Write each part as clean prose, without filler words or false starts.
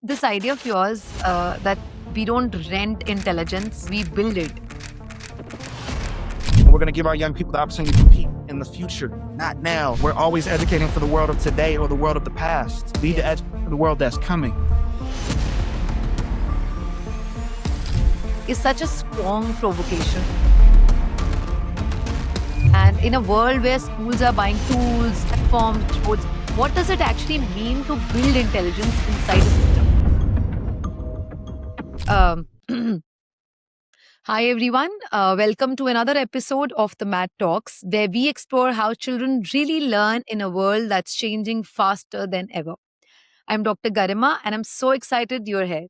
this idea of yours that we don't rent intelligence, we build it. We're going to give our young people the opportunity to compete in the future, not now. We're always educating for the world of today or the world of the past. We need to educate for the world that's coming. Is such a strong provocation. And in a world where schools are buying tools, platforms, boards, what does it actually mean to build intelligence inside a system? Hi, everyone. Welcome to another episode of the Math Talks, where we explore how children really learn in a world that's changing faster than ever. I'm Dr. Garima, and I'm so excited you're here.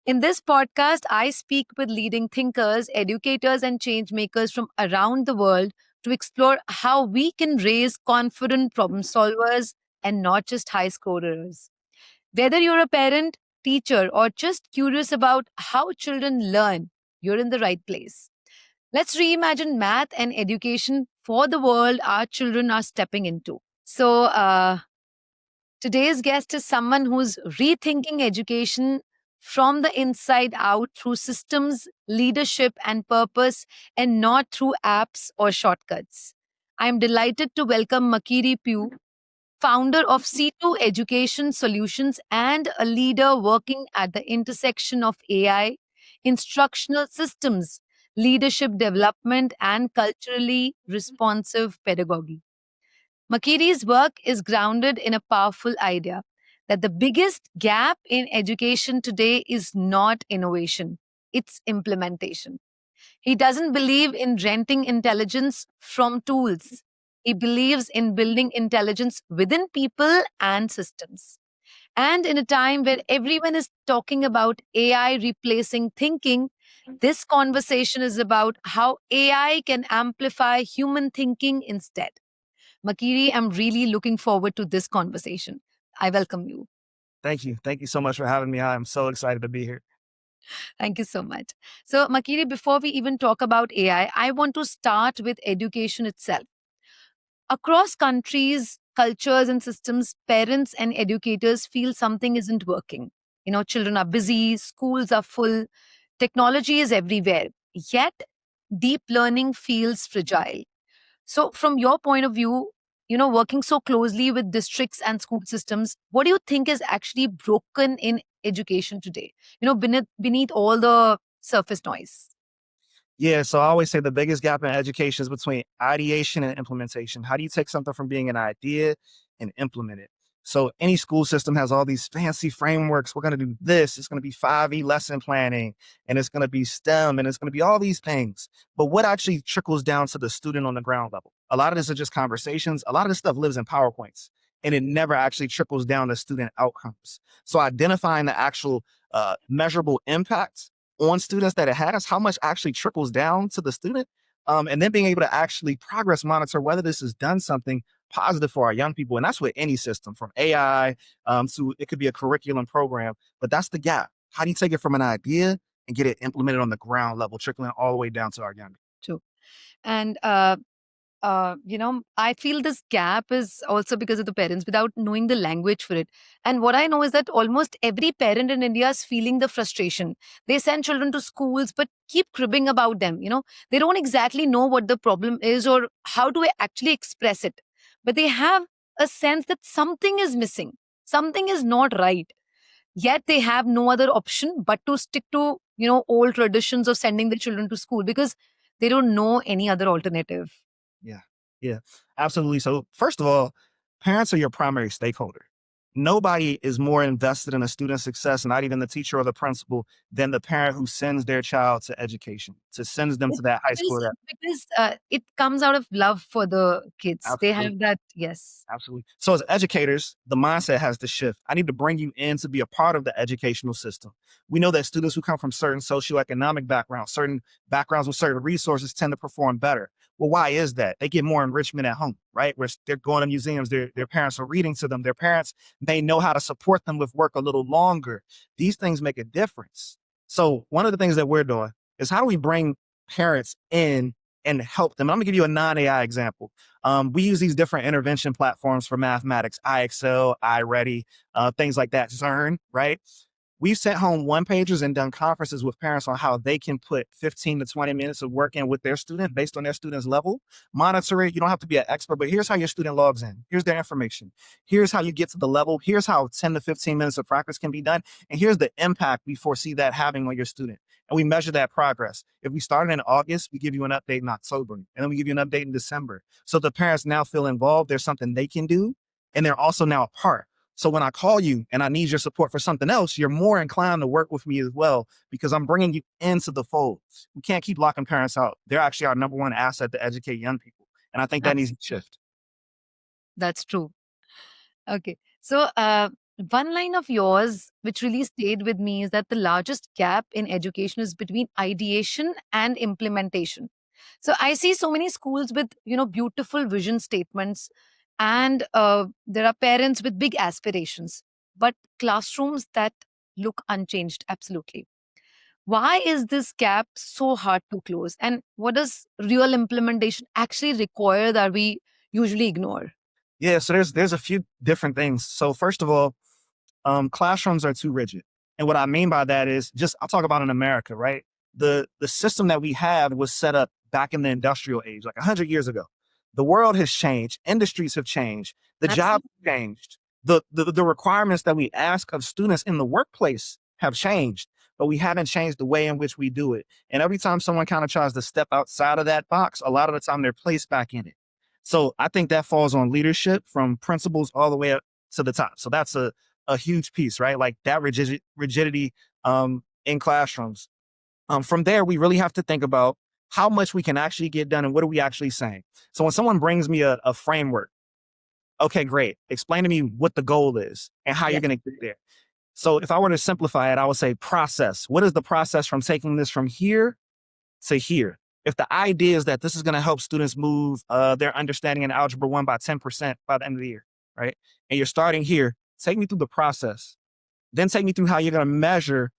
In this podcast, I speak with leading thinkers, educators, and change makers from around the world to explore how we can raise confident problem solvers and not just high scorers. Whether you're a parent, teacher, or just curious about how children learn, you're in the right place. Let's reimagine math and education for the world our children are stepping into. Today's guest is someone who's rethinking education from the inside out through systems, leadership, and purpose, and not through apps or shortcuts. I'm delighted to welcome Makiri Pough, founder of C2 Education Solutions and a leader working at the intersection of AI, instructional systems, leadership development, and culturally responsive pedagogy. Makiri's work is grounded in a powerful idea that the biggest gap in education today is not innovation, it's implementation. He doesn't believe in renting intelligence from tools. He believes in building intelligence within people and systems. And in a time where everyone is talking about AI replacing thinking, this conversation is about how AI can amplify human thinking instead. Makiri, I'm really looking forward to this conversation. I welcome you. Thank you. Thank you so much for having me. I'm so excited to be here. Thank you so much. So, Makiri, before we even talk about I want to start with education itself. Across countries, cultures, and systems, parents and educators feel something isn't working. Children are busy, schools are full, technology is everywhere. Yet, deep learning feels fragile. So, from your point of view, working so closely with districts and school systems, what do you think is actually broken in education today? Beneath all the surface noise. Yeah, so I always say the biggest gap in education is between ideation and implementation. How do you take something from being an idea and implement it? So any school system has all these fancy frameworks. We're going to do this. It's going to be 5E lesson planning, and it's going to be STEM, and it's going to be all these things. But what actually trickles down to the student on the ground level? A lot of this are just conversations. A lot of this stuff lives in PowerPoints, and it never actually trickles down to student outcomes. So identifying the actual measurable impacts on students that it has, how much actually trickles down to the student, and then being able to actually progress monitor whether this has done something positive for our young people. And that's with any system, from AI to it could be a curriculum program, but that's the gap. How do you take it from an idea and get it implemented on the ground level, trickling all the way down to our young people? True. And I feel this gap is also because of the parents without knowing the language for it. And what I know is that almost every parent in India is feeling the frustration. They send children to schools, but keep cribbing about them. They don't exactly know what the problem is or how to actually express it. But they have a sense that something is missing, something is not right. Yet they have no other option but to stick to, old traditions of sending the children to school because they don't know any other alternative. Yeah, yeah, absolutely. So first of all, parents are your primary stakeholder. Nobody is more invested in a student's success, not even the teacher or the principal, than the parent who sends their child to education, to sends them to It's that high school. because it comes out of love for the kids. They Absolutely. have that, yes. Absolutely. So as educators, the mindset has to shift. I need to bring you in to be a part of the educational system. We know that students who come from certain socioeconomic backgrounds, certain backgrounds with certain resources tend to perform better. Well, why is that? They get more enrichment at home, right? Where they're going to museums, their parents are reading to them. Their parents may know how to support them with work a little longer. These things make a difference. So one of the things that we're doing is how do we bring parents in and help them? I'm gonna give you a non-AI example. We use these different intervention platforms for mathematics, iExcel, iReady, things like that, Zern, right? We've sent home one pagers and done conferences with parents on how they can put 15 to 20 minutes of work in with their student based on their student's level. Monitor it. You don't have to be an expert, but here's how your student logs in. Here's their information. Here's how you get to the level. Here's how 10 to 15 minutes of practice can be done. And here's the impact we foresee that having on your student. And we measure that progress. If we started in August, we give you an update in October, and then we give you an update in December. So the parents now feel involved. There's something they can do, and they're also now a part. So when I call you and I need your support for something else, you're more inclined to work with me as well because I'm bringing you into the fold. We can't keep locking parents out. They're actually our number one asset to educate young people. And I think that needs to shift. That's true. Okay. So, one line of yours, which really stayed with me, is that the largest gap in education is between ideation and implementation. So, I see so many schools with, beautiful vision statements, and there are parents with big aspirations, but classrooms that look unchanged. Absolutely. Why is this gap so hard to close? And what does real implementation actually require that we usually ignore? Yeah, so there's a few different things. So first of all, classrooms are too rigid. And what I mean by that is just I'll talk about in America, right? The system that we have was set up back in the industrial age, like 100 years ago. The world has changed, industries have changed, the job Absolutely. changed, the requirements that we ask of students in the workplace have changed, but we haven't changed the way in which we do it. And every time someone kind of tries to step outside of that box, a lot of the time they're placed back in it. So I think that falls on leadership from principals all the way up to the top. So that's a huge piece, right? Like that rigidity in classrooms. From there, we really have to think about how much we can actually get done and what are we actually saying. So when someone brings me a framework, okay, great. Explain to me what the goal is and how you're Yes. going to get there. So if I were to simplify it, I would say process. What is the process from taking this from here to here? If the idea is that this is going to help students move their understanding in Algebra 1 by 10% by the end of the year, right? And you're starting here, take me through the process. Then take me through how you're going to measure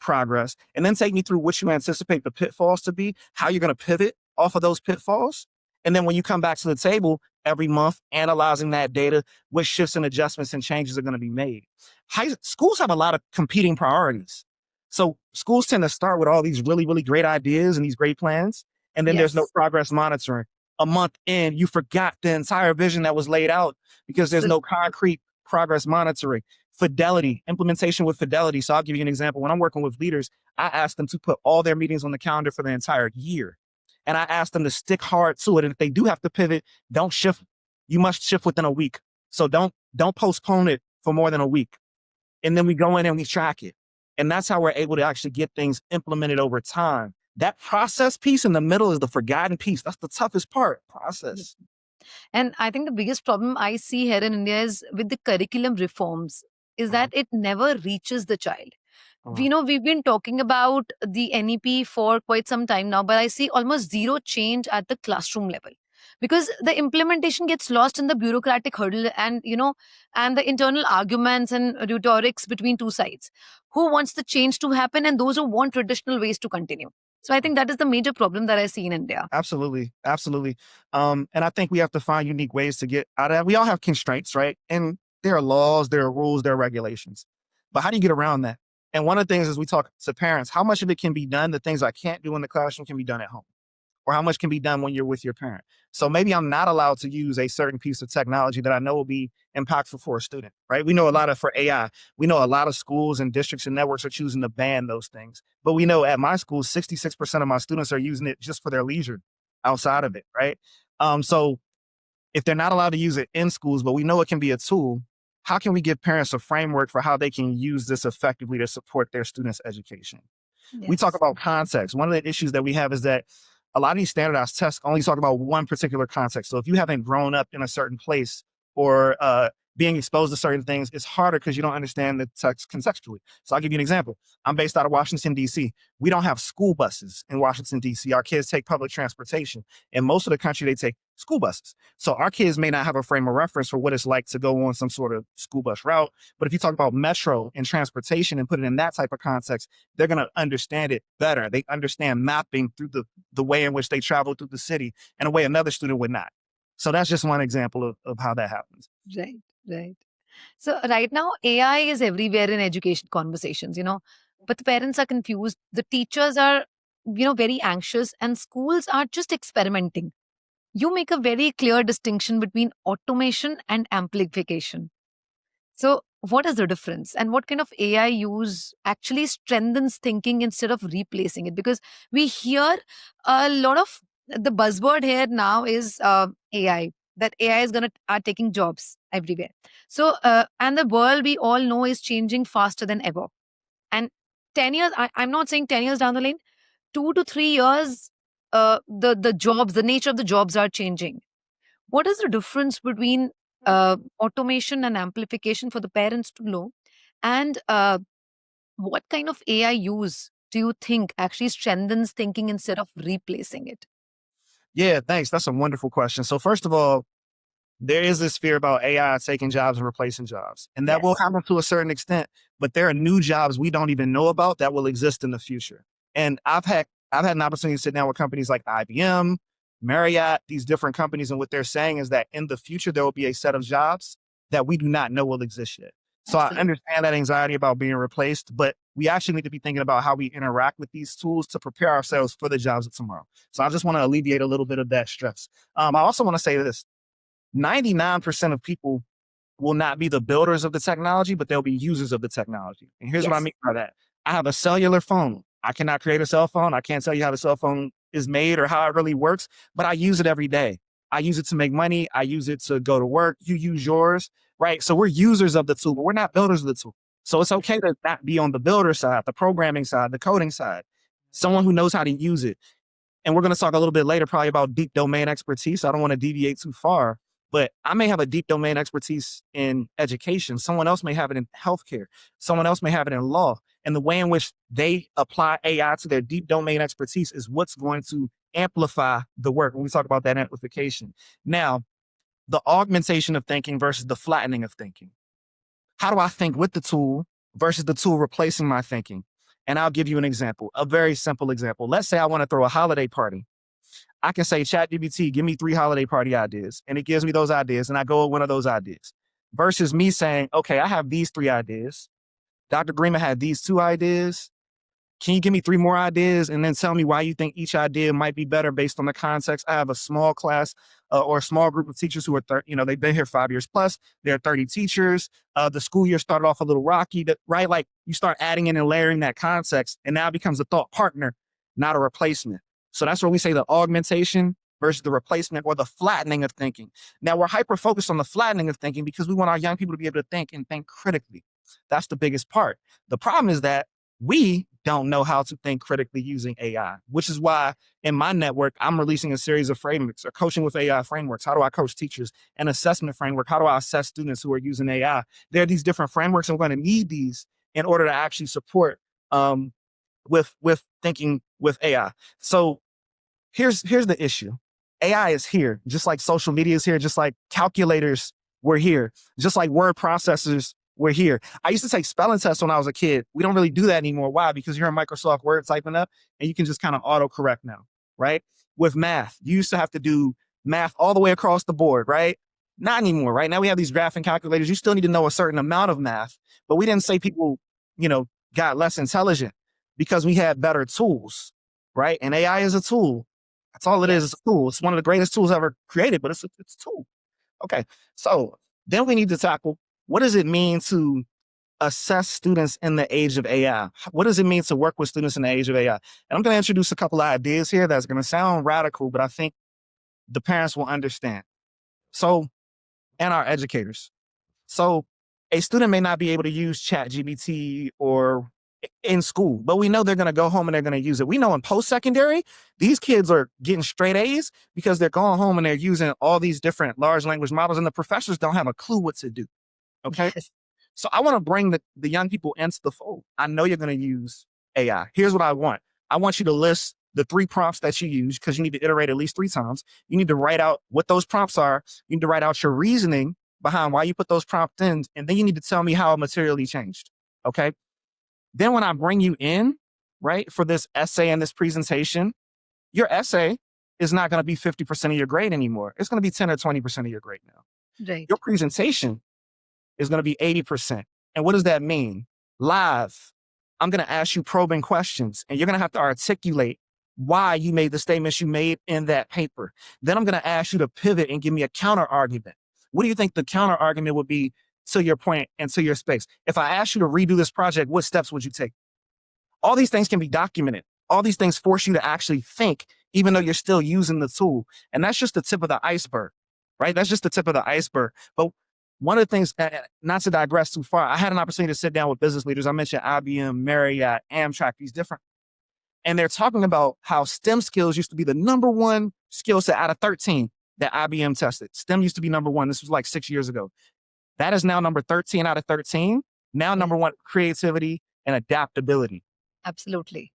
progress, and then take me through what you anticipate the pitfalls to be, how you're going to pivot off of those pitfalls. And then when you come back to the table every month, analyzing that data, what shifts and adjustments and changes are going to be made. Schools have a lot of competing priorities. So schools tend to start with all these really, really great ideas and these great plans, and then there's no Yes. progress monitoring. A month in, you forgot the entire vision that was laid out because there's no concrete progress monitoring. Fidelity, implementation with fidelity. So I'll give you an example. When I'm working with leaders, I ask them to put all their meetings on the calendar for the entire year. And I ask them to stick hard to it. And if they do have to pivot, don't shift. You must shift within a week. So don't postpone it for more than a week. And then we go in and we track it. And that's how we're able to actually get things implemented over time. That process piece in the middle is the forgotten piece. That's the toughest part. Process. And I think the biggest problem I see here in India is with the curriculum reforms is Uh-huh, that it never reaches the child. uh-huh. We've been talking about the NEP for quite some time now, but I see almost zero change at the classroom level because the implementation gets lost in the bureaucratic hurdle and and the internal arguments and rhetorics between two sides. Who wants the change to happen and those who want traditional ways to continue? So I think that is the major problem that I see in India. Absolutely. Absolutely. And I think we have to find unique ways to get out of that. We all have constraints, right? And there are laws, there are rules, there are regulations. But how do you get around that? And one of the things is we talk to parents, how much of it can be done, the things I can't do in the classroom can be done at home, or how much can be done when you're with your parent. So maybe I'm not allowed to use a certain piece of technology that I know will be impactful for a student, right? We know a lot of for AI. We know a lot of schools and districts and networks are choosing to ban those things. But we know at my school, 66% of my students are using it just for their leisure outside of it, right? So if they're not allowed to use it in schools, but we know it can be a tool, how can we give parents a framework for how they can use this effectively to support their students' education? We talk Yes. about context. One of the issues that we have is that a lot of these standardized tests only talk about one particular context. So if you haven't grown up in a certain place or being exposed to certain things, it's harder because you don't understand the text contextually. So I'll give you an example. I'm based out of Washington, D.C. We don't have school buses in Washington, D.C. Our kids take public transportation. In most of the country, they take school buses. So our kids may not have a frame of reference for what it's like to go on some sort of school bus route. But if you talk about metro and transportation and put it in that type of context, they're going to understand it better. They understand mapping through the way in which they travel through the city in a way another student would not. So that's just one example of how that happens. Right, right. So right now, AI is everywhere in education conversations, but the parents are confused. The teachers are, very anxious, and schools are just experimenting. You make a very clear distinction between automation and amplification. So, what is the difference? And what kind of AI use actually strengthens thinking instead of replacing it? Because we hear a lot of the buzzword here now is AI, that AI is going to are taking jobs everywhere. So, and the world we all know is changing faster than ever. And 10 years, I'm not saying 10 years down the lane, 2 to 3 years, the jobs, the nature of the jobs are changing. What is the difference between automation and amplification for the parents to know? And what kind of AI use do you think actually strengthens thinking instead of replacing it? Yeah, thanks. That's a wonderful question. So first of all, there is this fear about AI taking jobs and replacing jobs. And that will Yes. happen to a certain extent, but there are new jobs we don't even know about that will exist in the future. And I've had an opportunity to sit down with companies like IBM, Marriott, these different companies, and what they're saying is that in the future there will be a set of jobs that we do not know will exist yet. So I Absolutely. understand that anxiety about being replaced, but we actually need to be thinking about how we interact with these tools to prepare ourselves for the jobs of tomorrow. So I just want to alleviate a little bit of that stress. I also want to say this: 99% of people will not be the builders of the technology, but they'll be users of the technology. And here's what I Yes. mean by that. I have a cellular phone. I cannot create a cell phone. I can't tell you how the cell phone is made or how it really works, but I use it every day. I use it to make money. I use it to go to work. You use yours, right? So we're users of the tool, but we're not builders of the tool. So it's okay to not be on the builder side, the programming side, the coding side, someone who knows how to use it. And we're going to talk a little bit later probably about deep domain expertise. I don't want to deviate too far, but I may have a deep domain expertise in education. Someone else may have it in healthcare. Someone else may have it in law. And the way in which they apply AI to their deep domain expertise is what's going to amplify the work when we talk about that amplification. Now, the augmentation of thinking versus the flattening of thinking. How do I think with the tool versus the tool replacing my thinking? And I'll give you an example, a very simple example. Let's say I want to throw a holiday party. I can say, ChatGPT, give me 3 holiday party ideas. And it gives me those ideas. And I go with one of those ideas versus me saying, okay, I have these 3 ideas. Dr. Garima had these 2 ideas. Can you give me 3 more ideas and then tell me why you think each idea might be better based on the context? I have a small class or a small group of teachers who are, they've been here 5 years plus. There are 30 teachers. The school year started off a little rocky, right? Like you start adding in and layering that context, and now it becomes a thought partner, not a replacement. So that's where we say the augmentation versus the replacement or the flattening of thinking. Now we're hyper focused on the flattening of thinking because we want our young people to be able to think and think critically. That's the biggest part. The problem is that we don't know how to think critically using AI, which is why in my network, I'm releasing a series of frameworks or coaching with AI frameworks. How do I coach teachers? An assessment framework. How do I assess students who are using AI? There are these different frameworks, and we're going to need these in order to actually support with thinking with AI. So here's the issue. AI is here, just like social media is here, just like calculators were here, just like word processors were here. I used to take spelling tests when I was a kid. We don't really do that anymore. Why? Because you're in Microsoft Word typing up and you can just kind of autocorrect now, right? With math, you used to have to do math all the way across the board, right? Not anymore, right? Now we have these graphing calculators. You still need to know a certain amount of math, but we didn't say people, got less intelligent because we had better tools, right? And AI is a tool. That's all it is. It's Yes. a tool. It's one of the greatest tools ever created, but it's a tool. Okay. So then we need to tackle, what does it mean to assess students in the age of AI? What does it mean to work with students in the age of AI? And I'm going to introduce a couple of ideas here that's going to sound radical, but I think the parents will understand. So, and our educators. So a student may not be able to use ChatGPT or in school, but we know they're going to go home and they're going to use it. We know in post-secondary, these kids are getting straight A's because they're going home and they're using all these different large language models, and the professors don't have a clue what to do. Okay. Yes. So I want to bring the young people into the fold. I know you're going to use AI. Here's what I want. I want you to list the 3 prompts that you use because you need to iterate at least 3 times. You need to write out what those prompts are. You need to write out your reasoning behind why you put those prompts in. And then you need to tell me how it materially changed. Okay. Then when I bring you in, right, for this essay and this presentation, your essay is not going to be 50% of your grade anymore. It's going to be 10 or 20% of your grade now. Right. Your presentation is going to be 80%. And what does that mean? Live, I'm going to ask you probing questions, and you're going to have to articulate why you made the statements you made in that paper. Then I'm going to ask you to pivot and give me a counter argument. What do you think the counter argument would be to your point and to your space? If I asked you to redo this project, what steps would you take? All these things can be documented. All these things force you to actually think, even though you're still using the tool. And that's just the tip of the iceberg, right? That's just the tip of the iceberg. But one of the things, not to digress too far, I had an opportunity to sit down with business leaders. I mentioned IBM, Marriott, Amtrak, these different, and they're talking about how STEM skills used to be the number one skill set out of 13 that IBM tested. STEM used to be number one. This was like 6 years ago. That is now number 13 out of 13. Now, Yeah, number one, creativity and adaptability. absolutely.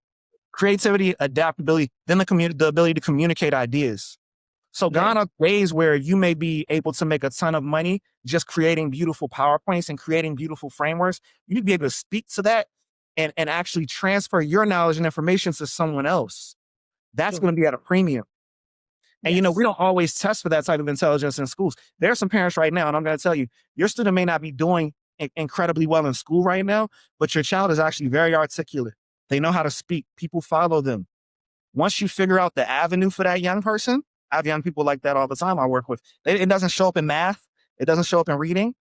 Creativity, adaptability, then the ability to communicate ideas. So Right. gone are days where you may be able to make a ton of money just creating beautiful PowerPoints and creating beautiful frameworks. You need to be able to speak to that and actually transfer your knowledge and information to someone else. That's True. going to be at a premium. And we Yes. don't always test for that type of intelligence in schools. There are some parents right now, and I'm going to tell you, your student may not be doing incredibly well in school right now, but your child is actually very articulate. They know how to speak. People follow them. Once you figure out the avenue for that young person, I have young people like that all the time I work with. It doesn't show up in math. It doesn't show up in reading,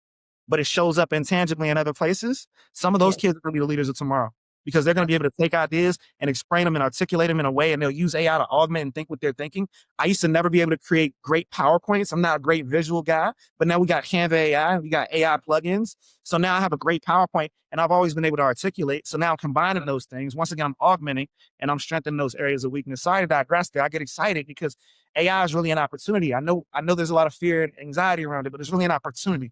but it shows up intangibly in other places. Some of those Yes. kids are going to be the leaders of tomorrow because they're going to be able to take ideas and explain them and articulate them in a way, and they'll use AI to augment and think what they're thinking. I used to never be able to create great PowerPoints. I'm not a great visual guy, but now we got Canva AI, we got AI plugins. So now I have a great PowerPoint, and I've always been able to articulate. So now I'm combining those things. Once again, I'm augmenting and I'm strengthening those areas of weakness. Sorry to digress there. I get excited because AI is really an opportunity. I know there's a lot of fear and anxiety around it, but it's really an opportunity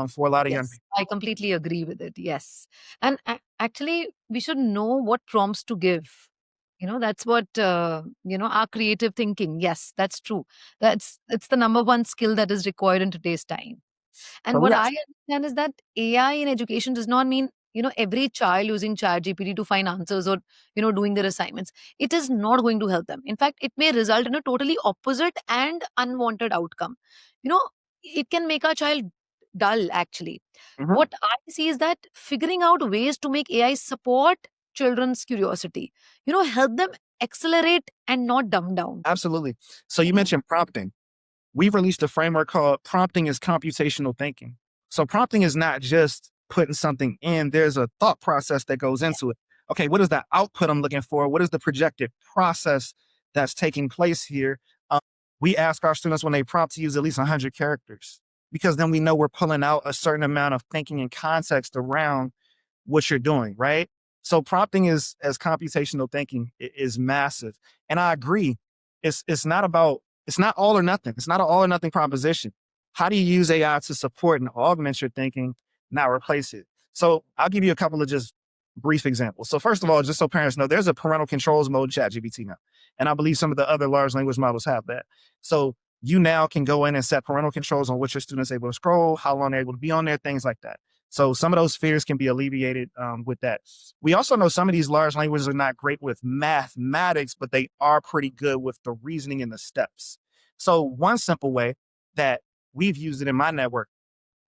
for a lot of young Yes, people. I completely agree with it. Yes. And actually, we should know what prompts to give. That's what, our creative thinking. Yes, that's true. It's the number one skill that is required in today's time. So And we what got I understand is that AI in education does not mean, every child using ChatGPT to find answers or, doing their assignments. It is not going to help them. In fact, it may result in a totally opposite and unwanted outcome. You know, it can make our child dull, actually. mhm. What I see is that figuring out ways to make AI support children's curiosity, help them accelerate and not dumb down. Absolutely. So you Yeah. mentioned prompting. We've released a framework called prompting is computational thinking. So prompting is not just putting something in, there's a thought process that goes into it. Okay, what is the output I'm looking for? What is the projected process that's taking place here? Um, we ask our students when they prompt to use at least 100 characters because then we know we're pulling out a certain amount of thinking and context around what you're doing, right? So prompting is as computational thinking is massive. And I agree. It's not all or nothing. It's not an all or nothing proposition. How do you use AI to support and augment your thinking, not replace it? So I'll give you a couple of just brief examples. So first of all, just so parents know, there's a parental controls mode in ChatGPT now. And I believe some of the other large language models have that. So you now can go in and set parental controls on what your students able to scroll, how long they're able to be on there, things like that. So some of those fears can be alleviated with that. We also know some of these large languages are not great with mathematics, but they are pretty good with the reasoning and the steps. So one simple way that we've used it in my network,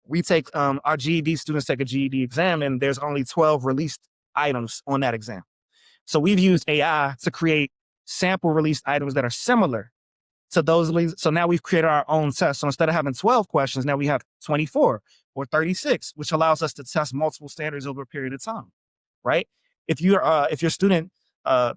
we take our GED students take a GED exam, and there's only 12 released items on that exam. So we've used AI to create sample released items that are similar to those leads. So now we've created our own test. So instead of having 12 questions, now we have 24 or 36, which allows us to test multiple standards over a period of time, right? If your student uh,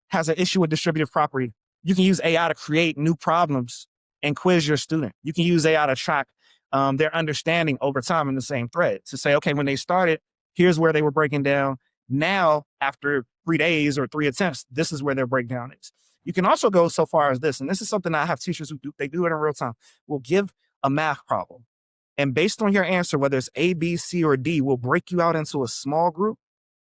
has an issue with distributive property, you can use AI to create new problems and quiz your student. You can use AI to track their understanding over time in the same thread to say, okay, when they started, here's where they were breaking down. Now, after 3 days or 3 attempts, this is where their breakdown is. You can also go so far as this, and this is something I have teachers who do, they do it in real time. We'll give a math problem. And based on your answer, whether it's A, B, C, or D, we'll break you out into a small group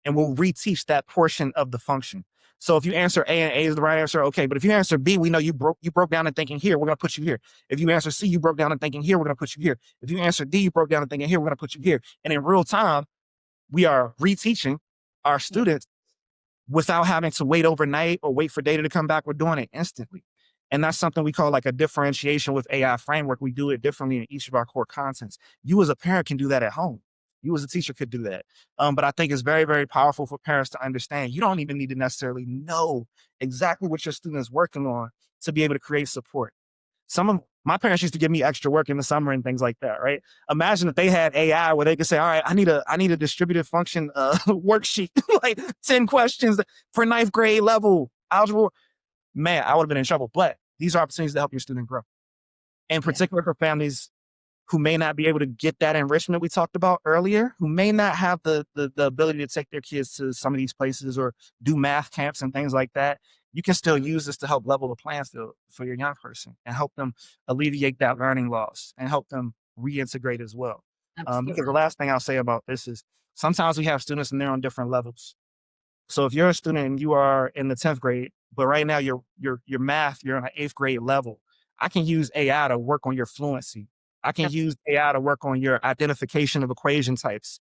and we'll reteach that portion of the function. So if you answer A and A is the right answer, okay. But if you answer B, we know you broke down and thinking here, we're gonna put you here. If you answer C, you broke down and thinking here, we're gonna put you here. If you answer D, you broke down and thinking here, we're gonna put you here. And in real time, we are reteaching our Yeah. students without having to wait overnight or wait for data to come back. We're doing it instantly. And that's something we call like a differentiation with AI framework. We do it differently in each of our core contents. You as a parent can do that at home. You as a teacher could do that. But I think it's very, very powerful for parents to understand you don't even need to necessarily know exactly what your student is working on to be able to create support. Some of my parents used to give me extra work in the summer and things like that, right? Imagine if they had AI where they could say, all right, I need a distributed function worksheet, like 10 questions for ninth grade level algebra. Man, I would have been in trouble. But these are opportunities to help your student grow. In Yeah, particular for families who may not be able to get that enrichment we talked about earlier, who may not have the ability to take their kids to some of these places or do math camps and things like that, you can still use this to help level the playing field for your young person and help them alleviate that learning loss and help them reintegrate as well. Because the absolutely. last thing I'll say about this is sometimes we have students and they're on different levels. So if you're a student and you are in the 10th grade, but right now your math, you're on an 8th grade level, I can use AI to work on your fluency. I can use Absolutely. AI to work on your identification of equation types,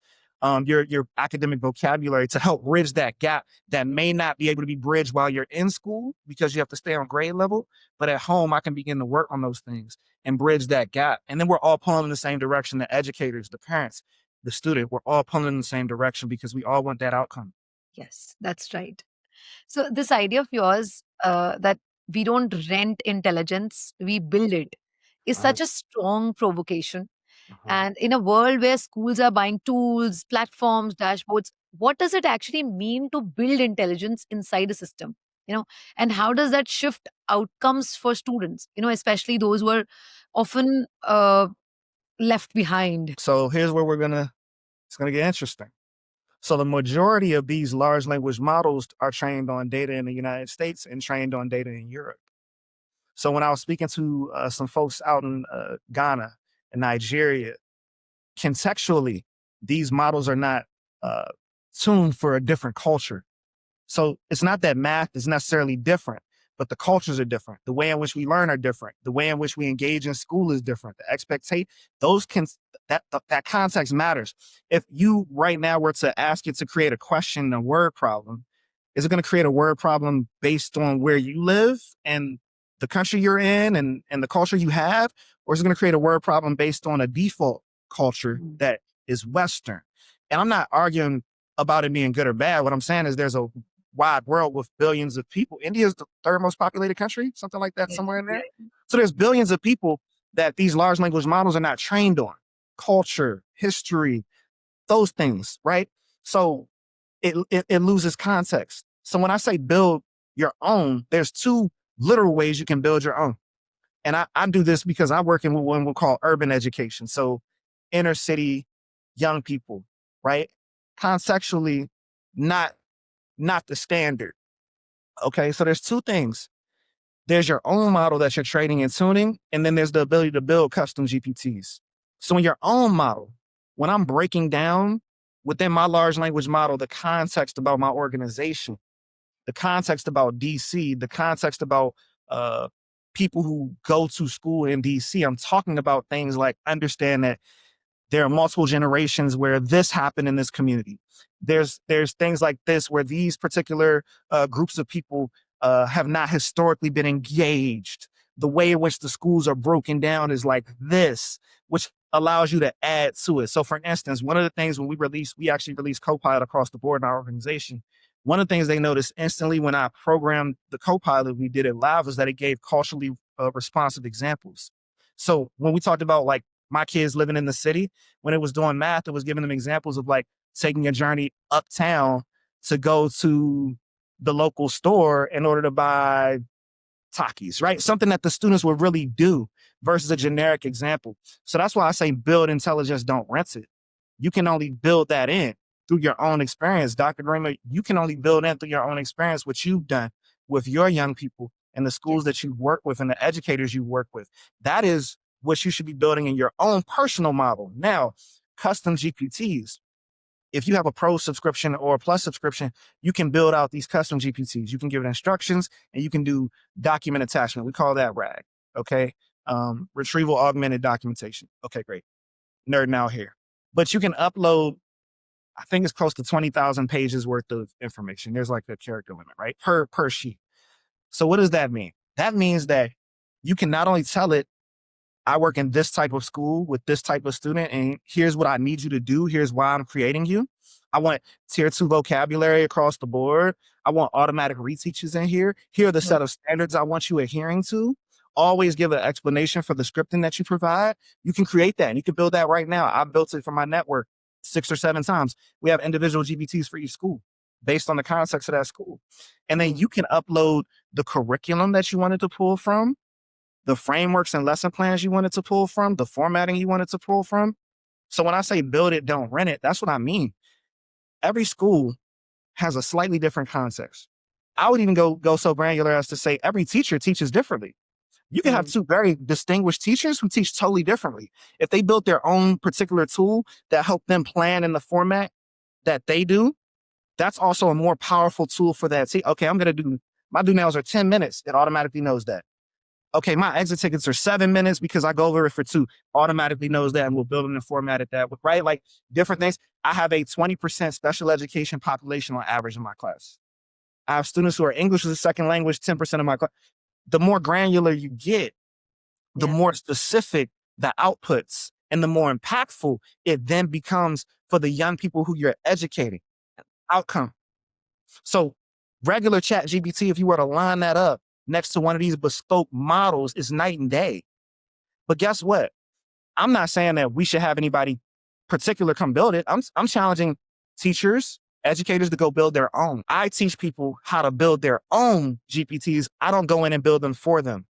your academic vocabulary to help bridge that gap that may not be able to be bridged while you're in school because you have to stay on grade level. But at home, I can begin to work on those things and bridge that gap. And then we're all pulling in the same direction. The educators, the parents, the student, we're all pulling in the same direction because we all want that outcome. Yes, that's right. So this idea of yours, that we don't rent intelligence, we build it, is Right. such a strong provocation. Uh-huh. And in a world where schools are buying tools, platforms, dashboards, what does it actually mean to build intelligence inside a system? You know, and how does that shift outcomes for students? Especially those who are often left behind. So here's where it's gonna get interesting. So the majority of these large language models are trained on data in the United States and trained on data in Europe. So when I was speaking to some folks out in Ghana and Nigeria, contextually, these models are not uh, tuned for a different culture. So it's not that math is necessarily different, but the cultures are different. The way in which we learn are different. The way in which we engage in school is different. The expectation, those can that context matters. If you right now were to ask it to create a question, a word problem, is it going to create a word problem based on where you live and the country you're in and the culture you have, or is it going to create a word problem based on a default culture Mm. that is Western? And I'm not arguing about it being good or bad. What I'm saying is there's a wide world with billions of people. India is the third most populated country, something like that, Yeah, somewhere in there. yeah. So there's billions of people that these large language models are not trained on culture, history, those things, right? So it loses context. So when I say build your own, there's two literal ways you can build your own. And I do this because I work in what one would call urban education. So inner city young people, right? Contextually, not not the standard. Okay, so there's two things. There's your own model that you're training and tuning, and then there's the ability to build custom GPTs. So in your own model, when I'm breaking down within my large language model, the context about my organization, the context about DC, the context about uh, people who go to school in DC, I'm talking about things like understand that there are multiple generations where this happened in this community. There's things like this where these particular groups of people have not historically been engaged. The way in which the schools are broken down is like this, which allows you to add to it. So, for instance, one of the things when we actually released Copilot across the board in our organization. One of the things they noticed instantly when I programmed the Copilot, we did it live, was that it gave culturally responsive examples. So when we talked about like my kids living in the city, when it was doing math, it was giving them examples of like taking a journey uptown to go to the local store in order to buy Takis, right? Something that the students would really do versus a generic example. So that's why I say build intelligence, don't rent it. You can only build that in through your own experience. Dr. Garima, you can only build in through your own experience what you've done with your young people and the Yes. schools that you work with and the educators you work with. That is what you should be building in your own personal model. Now, custom GPTs, if you have a pro subscription or a plus subscription, you can build out these custom GPTs. You can give it instructions and you can do document attachment. We call that RAG. Okay. Retrieval augmented documentation. Okay, great. Nerd out here. But you can upload, I think it's close to 20,000 pages worth of information. There's like a character limit, right? Per sheet. So what does that mean? That means that you can not only tell it I work in this type of school with this type of student, and here's what I need you to do. Here's why I'm creating you. I want tier two vocabulary across the board. I want automatic reteaches in here. Here are the Mm, set of standards I want you adhering to. Always give an explanation for the scripting that you provide. You can create that and you can build that right now. I built it for my network 6 or 7 times. We have individual GPTs for each school based on the context of that school. And then mm, you can upload the curriculum that you wanted to pull from, the frameworks and lesson plans you wanted to pull from, the formatting you wanted to pull from. So when I say build it, don't rent it, that's what I mean. Every school has a slightly different context. I would even go so granular as to say every teacher teaches differently. You can have mm, two very distinguished teachers who teach totally differently. If they built their own particular tool that helped them plan in the format that they do, that's also a more powerful tool for that. See, okay, I'm gonna do my do nails are 10 minutes. It automatically knows that. Okay, my exit tickets are 7 minutes because I go over it for two. Automatically knows that and will build them and format it that way, right? Like different things. I have a 20% special education population on average in my class. I have students who are English as a second language, 10% of my class. The more granular you get, the yeah. more specific the outputs and the more impactful it then becomes for the young people who you're educating. Outcome. So regular chat GPT, if you were to line that up next to one of these bespoke models, is night and day. But guess what? I'm not saying that we should have anybody particular come build it. I'm challenging teachers, educators to go build their own. I teach people how to build their own GPTs. I don't go in and build them for them.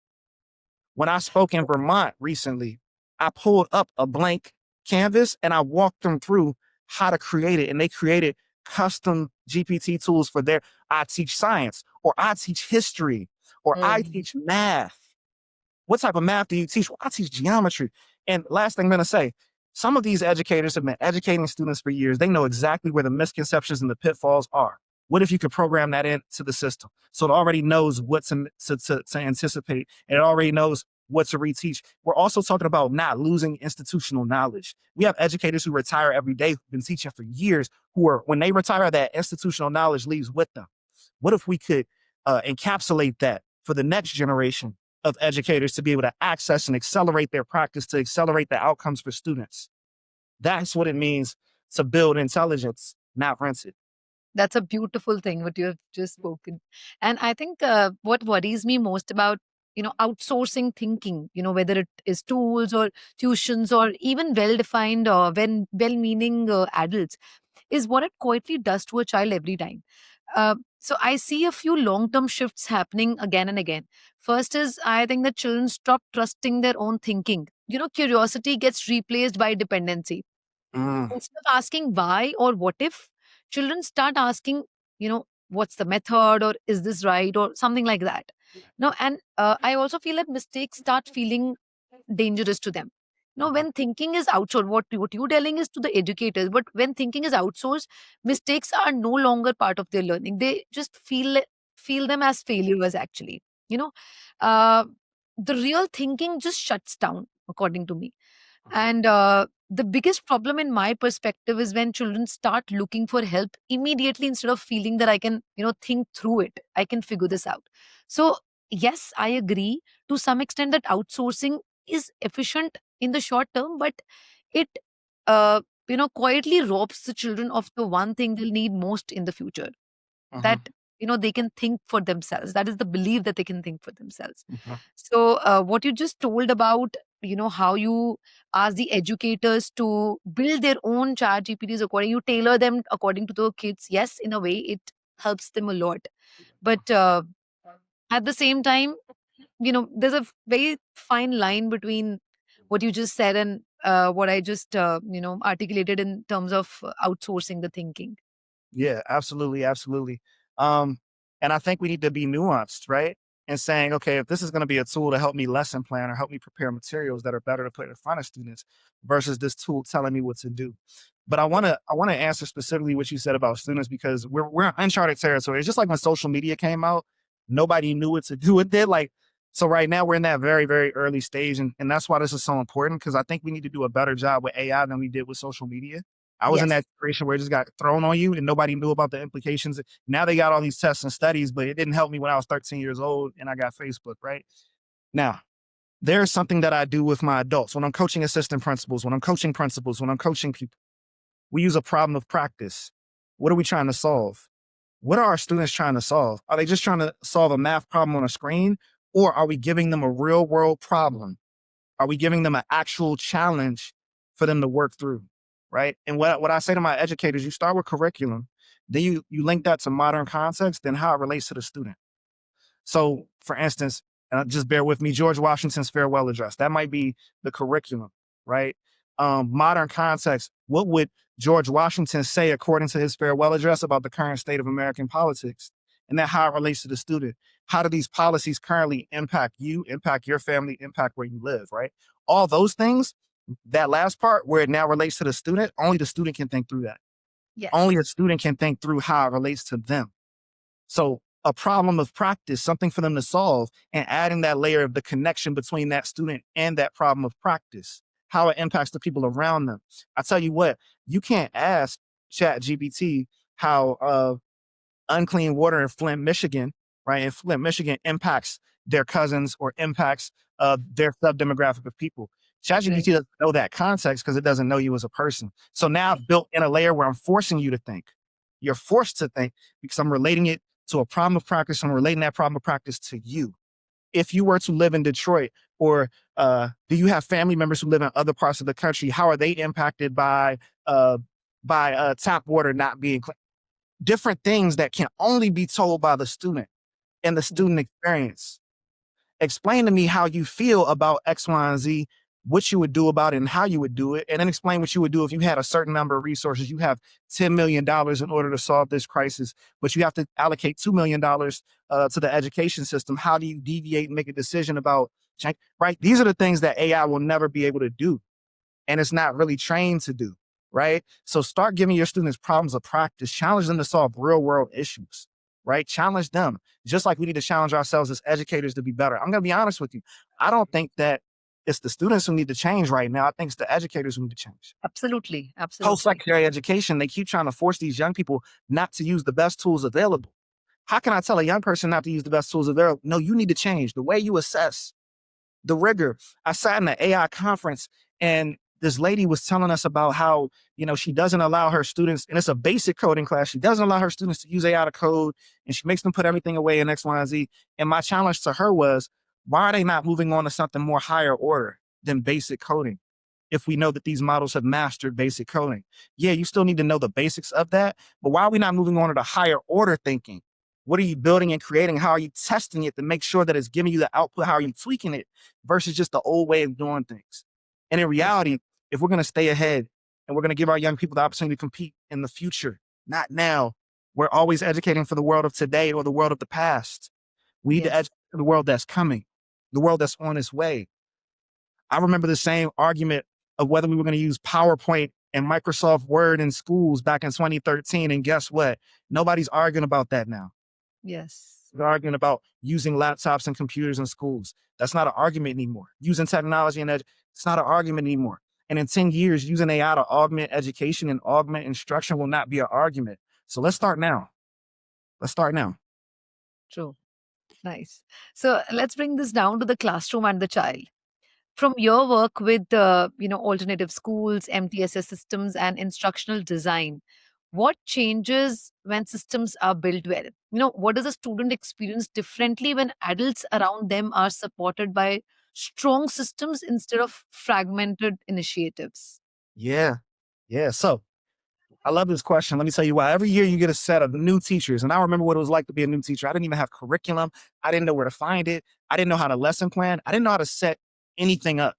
When I spoke in Vermont recently, I pulled up a blank canvas and I walked them through how to create it. And they created custom GPT tools for their, I teach science, or I teach history, or I Mm, teach math. What type of math do you teach? Well, I teach geometry. And last thing I'm going to say, some of these educators have been educating students for years. They know exactly where the misconceptions and the pitfalls are. What if you could program that into the system so it already knows what to anticipate and it already knows what to reteach? We're also talking about not losing institutional knowledge. We have educators who retire every day who've been teaching for years who are, when they retire, that institutional knowledge leaves with them. What if we could encapsulate that for the next generation of educators to be able to access and accelerate their practice, to accelerate the outcomes for students? That's what it means to build intelligence, not rent it. that's a beautiful thing what you have just spoken. And I think what worries me most about outsourcing thinking, whether it is tools or tuitions or even well-defined or well-meaning adults, is what it quietly does to a child every time. So I see a few long-term shifts happening again and again. First is I think that children stop trusting their own thinking. Curiosity gets replaced by dependency. Mm, Instead of asking why or what if, children start asking, what's the method or is this right or something like that. No, and I also feel that mistakes start feeling dangerous to them. mhm, When thinking is outsourced, what you're telling is to the educators, but when thinking is outsourced, mistakes are no longer part of their learning. They just feel them as failures. Actually, you know, uh, the real thinking just shuts down, according to me. And the biggest problem in my perspective is when children start looking for help immediately instead of feeling that I can, think through it. I can figure this out. So, yes, I agree to some extent that outsourcing is efficient in the short term, but it, quietly robs the children of the one thing they'll need most in the future, that mhm, they can think for themselves. That is the belief that they can think for themselves. mhm, So what you just told about how you ask the educators to build their own chat gpts according, you tailor them according to the kids. Yes, in a way it helps them a lot, but at the same time, there's a very fine line between what you just said and what I just articulated in terms of outsourcing the thinking. Yeah, absolutely, absolutely. Um, and I think we need to be nuanced, right? And saying, okay, if this is going to be a tool to help me lesson plan or help me prepare materials that are better to put in front of students versus this tool telling me what to do. But I want to answer specifically what you said about students because we're in uncharted territory. It's just like when social media came out, nobody knew what to do with it. Like, so right now we're in that very, very early stage. And that's why this is so important because I think we need to do a better job with AI than we did with social media. I was in Yes. that situation where it just got thrown on you and nobody knew about the implications. Now they got all these tests and studies, but it didn't help me when I was 13 years old and I got Facebook, right? Now, There's something that I do with my adults when I'm coaching assistant principals, when I'm coaching principals, when I'm coaching people. We use a problem of practice. What are we trying to solve? What are our students trying to solve? Are they just trying to solve a math problem on a screen? Or are we giving them a real world problem? Are we giving them an actual challenge for them to work through? Right. And what I say to my educators, you start with curriculum, then you link that to modern context, then how it relates to the student. So, for instance, just bear with me, George Washington's farewell address. That might be the curriculum, right? Modern context, what would George Washington say according to his farewell address about the current state of American politics? And then how it relates to the student. How do these policies currently impact you, impact your family, impact where you live, right? All those things, that last part where it now relates to the student, only the student can think through that. Only a Yes. student can think through how it relates to them. So a problem of practice, something for them to solve, and adding that layer of the connection between that student and that problem of practice, how it impacts the people around them. I tell you what, you can't ask Chat GPT how unclean water in Flint, Michigan, right? In Flint, Michigan impacts their cousins or impacts their sub demographic of people. Right. ChatGPT doesn't know that context because it doesn't know you as a person. So now I've built in a layer where I'm forcing you to think. You're forced to think because I'm relating it to a problem of practice. I'm relating that problem of practice to you. If you were to live in Detroit, or do you have family members who live in other parts of the country? How are they impacted uh, by tap water not being clean? Different things that can only be told by the student and the Yes. student experience. Explain to me how you feel about X, Y, and Z, what you would do about it and how you would do it, and then explain what you would do if you had a certain number of resources. You have $10 million in order to solve this crisis, but you have to allocate $2 million to the education system. How do you deviate and make a decision about, right? These are the things that AI will never be able to do, and it's not really trained to do, right? So start giving your students problems of practice, challenge them to solve real world issues, right? Challenge them, just like we need to challenge ourselves as educators to be better. I'm going to be honest with you. I don't think that it's the students who need to change right now. I think it's the educators who need to change. Absolutely. Absolutely. Post-secondary education, they keep trying to force these young people not to use the best tools available. How can I tell a young person not to use the best tools available? No, you need to change the way you assess, the rigor. I sat in an AI conference and this lady was telling us about how, she doesn't allow her students, and it's a basic coding class. She doesn't allow her students to use AI to code, and she makes them put everything away in X, Y, and Z. And my challenge to her was, why are they not moving on to something more higher order than basic coding? If we know that these models have mastered basic coding, yeah, you still need to know the basics of that. But why are we not moving on to the higher order thinking? What are you building and creating? How are you testing it to make sure that it's giving you the output? How are you tweaking it versus just the old way of doing things? And in Yes. reality, if we're going to stay ahead and we're going to give our young people the opportunity to compete in the future, not now, we're always educating for the world of today or the world of the past. We need to Yes. educate for the world that's coming, the world that's on its way. I remember the same argument of whether we were going to use PowerPoint and Microsoft Word in schools back in 2013. And guess what? Nobody's arguing about that now. Yes. They're arguing about using laptops and computers in schools. That's not an argument anymore. Using technology and it's not an argument anymore. And in 10 years, using AI to augment education and augment instruction will not be an argument. So let's start now. Let's start now. True. Nice. So let's bring this down to the classroom and the child. From your work with alternative schools, MTSS systems, and instructional design, what changes when systems are built well? What does a student experience differently when adults around them are supported by strong systems instead of fragmented initiatives? Yeah. Yeah. So I love this question. Let me tell you why. Every year you get a set of new teachers, and I remember what it was like to be a new teacher. I didn't even have curriculum. I didn't know where to find it. I didn't know how to lesson plan. I didn't know how to set anything up.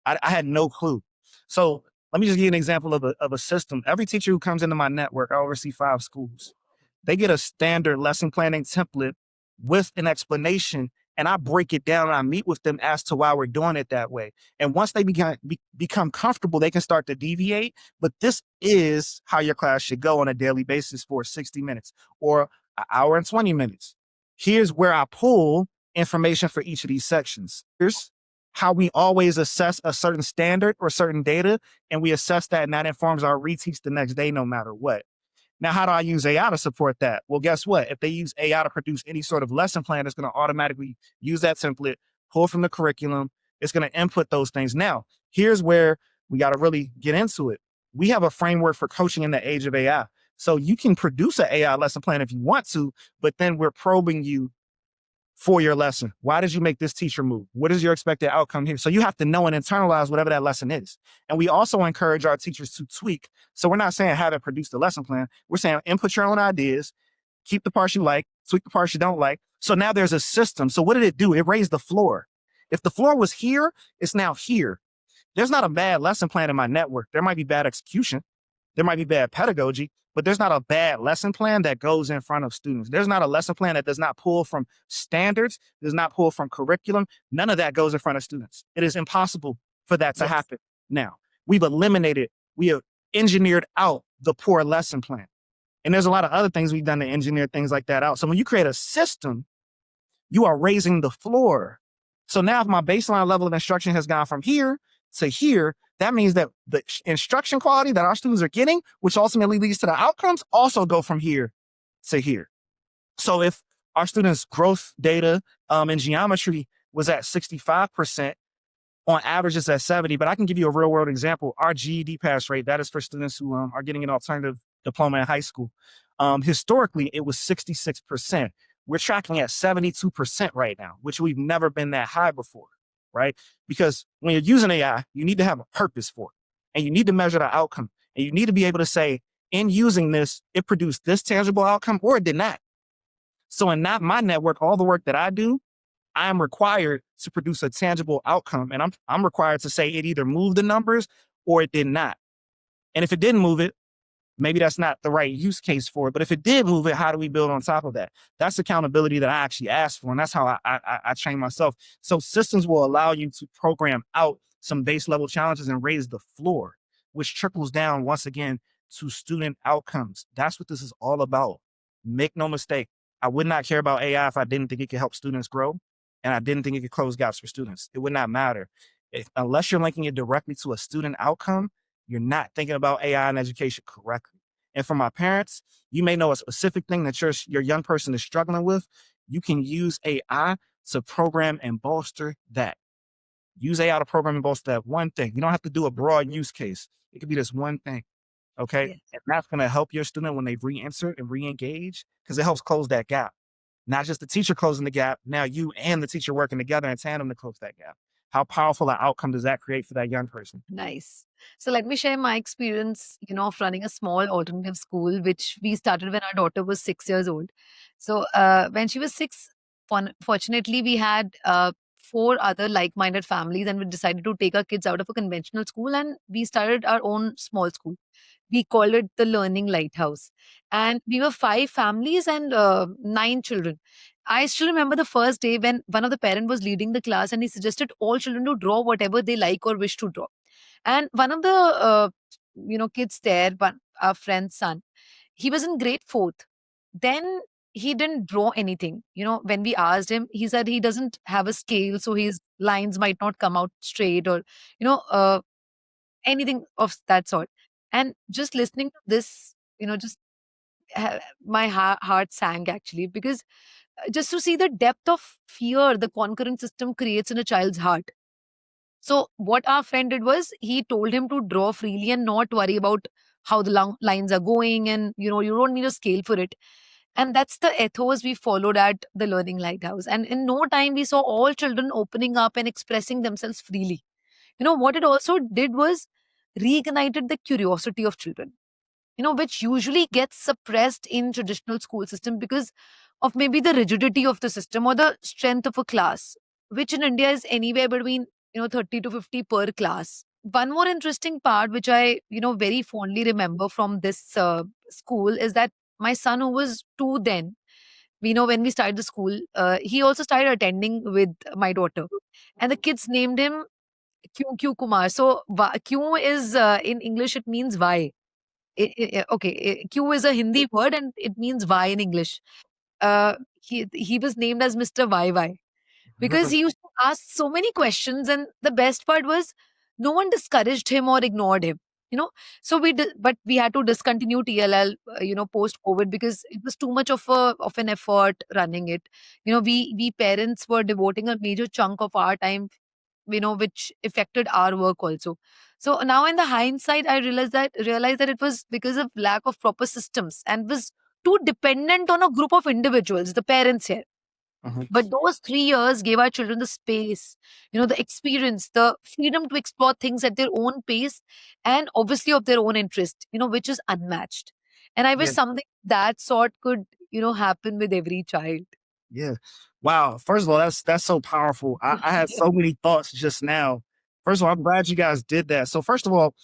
I had no clue. So let me just give you an example of a system. Every teacher who comes into my network, I oversee 5 schools. They get a standard lesson planning template with an explanation, and I break it down and I meet with them as to why we're doing it that way. And once they become comfortable, they can start to deviate. But this is how your class should go on a daily basis for 60 minutes or an hour and 20 minutes. Here's where I pull information for each of these sections. Here's how we always assess a certain standard or certain data, and we assess that, and that informs our reteach the next day, no matter what. Now, how do I use AI to support that? Well, guess what? If they use AI to produce any sort of lesson plan, it's going to automatically use that template, pull from the curriculum, It's going to input those things. Now, here's where we got to really get into it. We have a framework for coaching in the age of AI. So you can produce an AI lesson plan if you want to, but then we're probing you for your lesson. Why did you make this teacher move? What is your expected outcome here? So you have to know and internalize whatever that lesson is. And we also encourage our teachers to tweak. So we're not saying have it produce the lesson plan. We're saying input your own ideas, keep the parts you like, tweak the parts you don't like. So now there's a system. So what did it do? It raised the floor. If the floor was here, it's now here. There's not a bad lesson plan in my network. There might be bad execution. There might be bad pedagogy, but there's not a bad lesson plan that goes in front of students. There's not a lesson plan that does not pull from standards, does not pull from curriculum. None of that goes in front of students. It is impossible for that to Yes. happen now. We've eliminated, we have engineered out the poor lesson plan. And there's a lot of other things we've done to engineer things like that out. So when you create a system, you are raising the floor. So now if my baseline level of instruction has gone from here to here, that means that the instruction quality that our students are getting, which ultimately leads to the outcomes, also go from here to here. So if our students' growth data in geometry was at 65%, on average it's at 70, but I can give you a real world example. Our GED pass rate, that is for students who are getting an alternative diploma in high school. Historically, it was 66%. We're tracking at 72% right now, which we've never been that high before, right? Because when you're using AI, you need to have a purpose for it and you need to measure the outcome and you need to be able to say, in using this, it produced this tangible outcome or it did not. So in not my network, all the work that I do, I am required to produce a tangible outcome. And I'm required to say it either moved the numbers or it did not. And if it didn't move it, maybe that's not the right use case for it. But if it did move it, how do we build on top of that? That's accountability that I actually asked for. And that's how I train myself. So systems will allow you to program out some base level challenges and raise the floor, which trickles down once again to student outcomes. That's what this is all about. Make no mistake. I would not care about AI if I didn't think it could help students grow and I didn't think it could close gaps for students. It would not matter. Unless you're linking it directly to a student outcome, you're not thinking about AI and education correctly. And for my parents, you may know a specific thing that your young person is struggling with. You can use AI to program and bolster that. Use AI to program and bolster that one thing. You don't have to do a broad use case. It could be this one thing. Okay. Yes. And that's going to help your student when they re-enter and re-engage because it helps close that gap. Not just the teacher closing the gap. Now you and the teacher working together in tandem to close that gap. How powerful an outcome does that create for that young person? Nice. So let me share my experience, of running a small alternative school, which we started when our daughter was 6 years old. So when she was six, fortunately, we had four other like-minded families, and we decided to take our kids out of a conventional school, and we started our own small school. We called it the Learning Lighthouse, and we were five families and nine children. I still remember the first day when one of the parent was leading the class, and he suggested all children to draw whatever they like or wish to draw. And one of the kids there, one our friend's son, he was in grade fourth. Then he didn't draw anything. When we asked him, he said he doesn't have a scale, so his lines might not come out straight, or you know uh, anything of that sort. And just listening to this, just my heart sank actually, because just to see the depth of fear the concurrent system creates in a child's heart. So what our friend did was he told him to draw freely and not worry about how the lines are going, and you don't need a scale for it. And that's the ethos we followed at the Learning Lighthouse. And in no time we saw all children opening up and expressing themselves freely. What it also did was reignited the curiosity of children, which usually gets suppressed in traditional school system because of maybe the rigidity of the system or the strength of a class, which in India is anywhere between 30 to 50 per class. One more interesting part which I very fondly remember from this school is that my son, who was 2 then, when we started the school, he also started attending with my daughter, and the kids named him Q Kumar. So Q is in English, it means why. Okay, Q is a Hindi word and it means why in English. He was named as Mr. YY because he used to ask so many questions, and the best part was no one discouraged him or ignored him. So but we had to discontinue TLL, post COVID, because it was too much of an effort running it. We parents were devoting a major chunk of our time which affected our work also. So now in the hindsight, I realized that it was because of lack of proper systems and was too dependent on a group of individuals, the parents here. Mhm. But those 3 years gave our children the space, the experience, the freedom to explore things at their own pace and obviously of their own interest, which is unmatched. And I wish Yeah, something that sort could, happen with every child. yeah. Wow. First of all, that's so powerful. I had so many thoughts just now. First of all, I'm glad you guys did that. So first of all,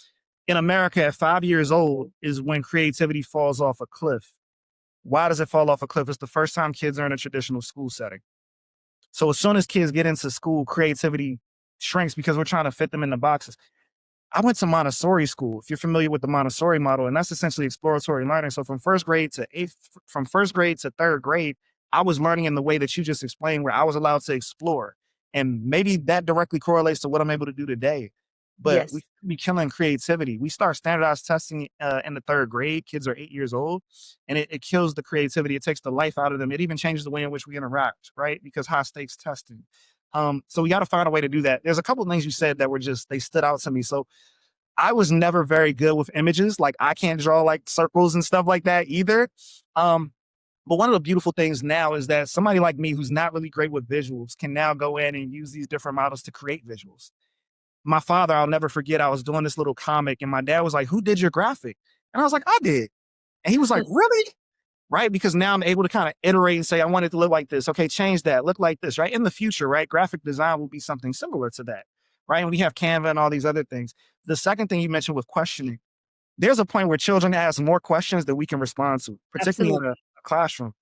in America at 5 years old is when creativity falls off a cliff. Why does it fall off a cliff? It's the first time kids are in a traditional school setting. So as soon as kids get into school, creativity shrinks because we're trying to fit them in the boxes. I went to Montessori school, if you're familiar with the Montessori model, and that's essentially exploratory learning. So from first grade to third grade, I was learning in the way that you just explained, where I was allowed to explore. And maybe that directly correlates to what I'm able to do today. But we Yes. be killing creativity. We start standardized testing in the third grade. Kids are 8 years old, and it kills the creativity. It takes the life out of them. It even changes the way in which we interact, right? Because high stakes testing. So we got to find a way to do that. There's a couple of things you said that were just they stood out to me. So I was never very good with images. Like I can't draw like circles and stuff like that either. Um, but one of the beautiful things now is that somebody like me who's not really great with visuals can now go in and use these different models to create visuals. My father, I'll never forget, I was doing this little comic and my dad was like, "Who did your graphic?" And I was like, "I did." And he was like, "Really?" Right? Because now I'm able to kind of iterate and say, I want it to look like this. Okay, change that, look like this, right? In the future, right? Graphic design will be something similar to that, right? And we have Canva and all these other things. The second thing you mentioned with questioning, there's a point where children ask more questions than we can respond to, particularly in a Absolutely. classroom.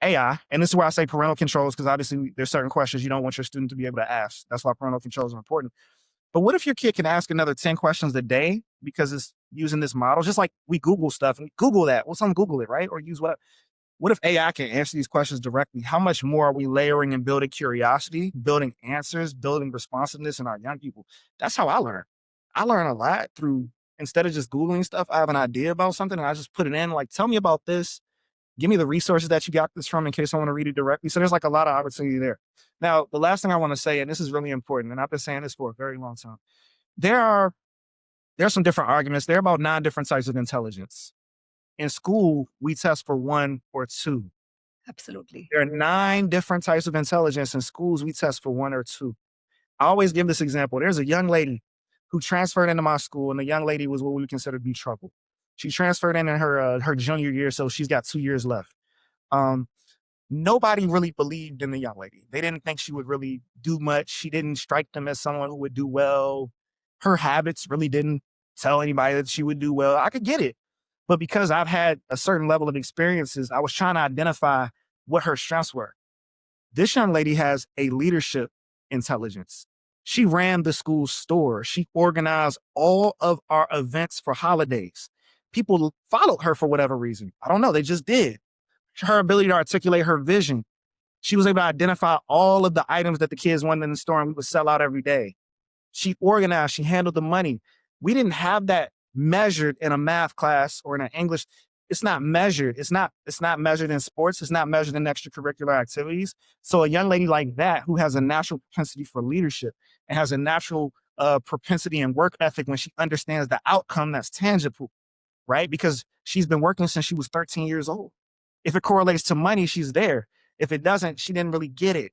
AI, and this is where I say parental controls, because obviously there's certain questions you don't want your student to be able to ask. That's why parental controls are important. But what if your kid can ask another 10 questions a day because it's using this model? Just like we Google stuff and Google that. Well, some Google it, right? Or use what if AI can answer these questions directly? How much more are we layering and building curiosity, building answers, building responsiveness in our young people? That's how I learn. I learn a lot through, instead of just Googling stuff, I have an idea about something and I just put it in, like, tell me about this. Give me the resources that you got this from in case I want to read it directly. So there's like a lot of opportunity there. Now, the last thing I want to say, and this is really important, and I've been saying this for a very long time, there are there's some different arguments. There are about 9 different types of intelligence. In school, we test for one or two. Absolutely. There are 9 different types of intelligence. In schools, we test for one or two. I always give this example. There's a young lady who transferred into my school, and the young lady was what we would consider to be trouble. She transferred in her junior year, so she's got 2 years left. Um, Nobody really believed in the young lady. They didn't think she would really do much. She didn't strike them as someone who would do well. Her habits really didn't tell anybody that she would do well. I could get it. But because I've had a certain level of experiences, I was trying to identify what her strengths were. This young lady has a leadership intelligence. She ran the school store. She organized all of our events for holidays. People followed her for whatever reason. I don't know. They just did. Her ability to articulate her vision. She was able to identify all of the items that the kids wanted in the store and we would sell out every day. She organized, she handled the money. We didn't have that measured in a math class or in an English. It's not measured. It's not measured in sports. It's not measured in extracurricular activities. So a young lady like that who has a natural propensity for leadership and has a natural propensity and work ethic when she understands the outcome that's tangible, right? Because she's been working since she was 13 years old. If it correlates to money, she's there. If it doesn't, she didn't really get it.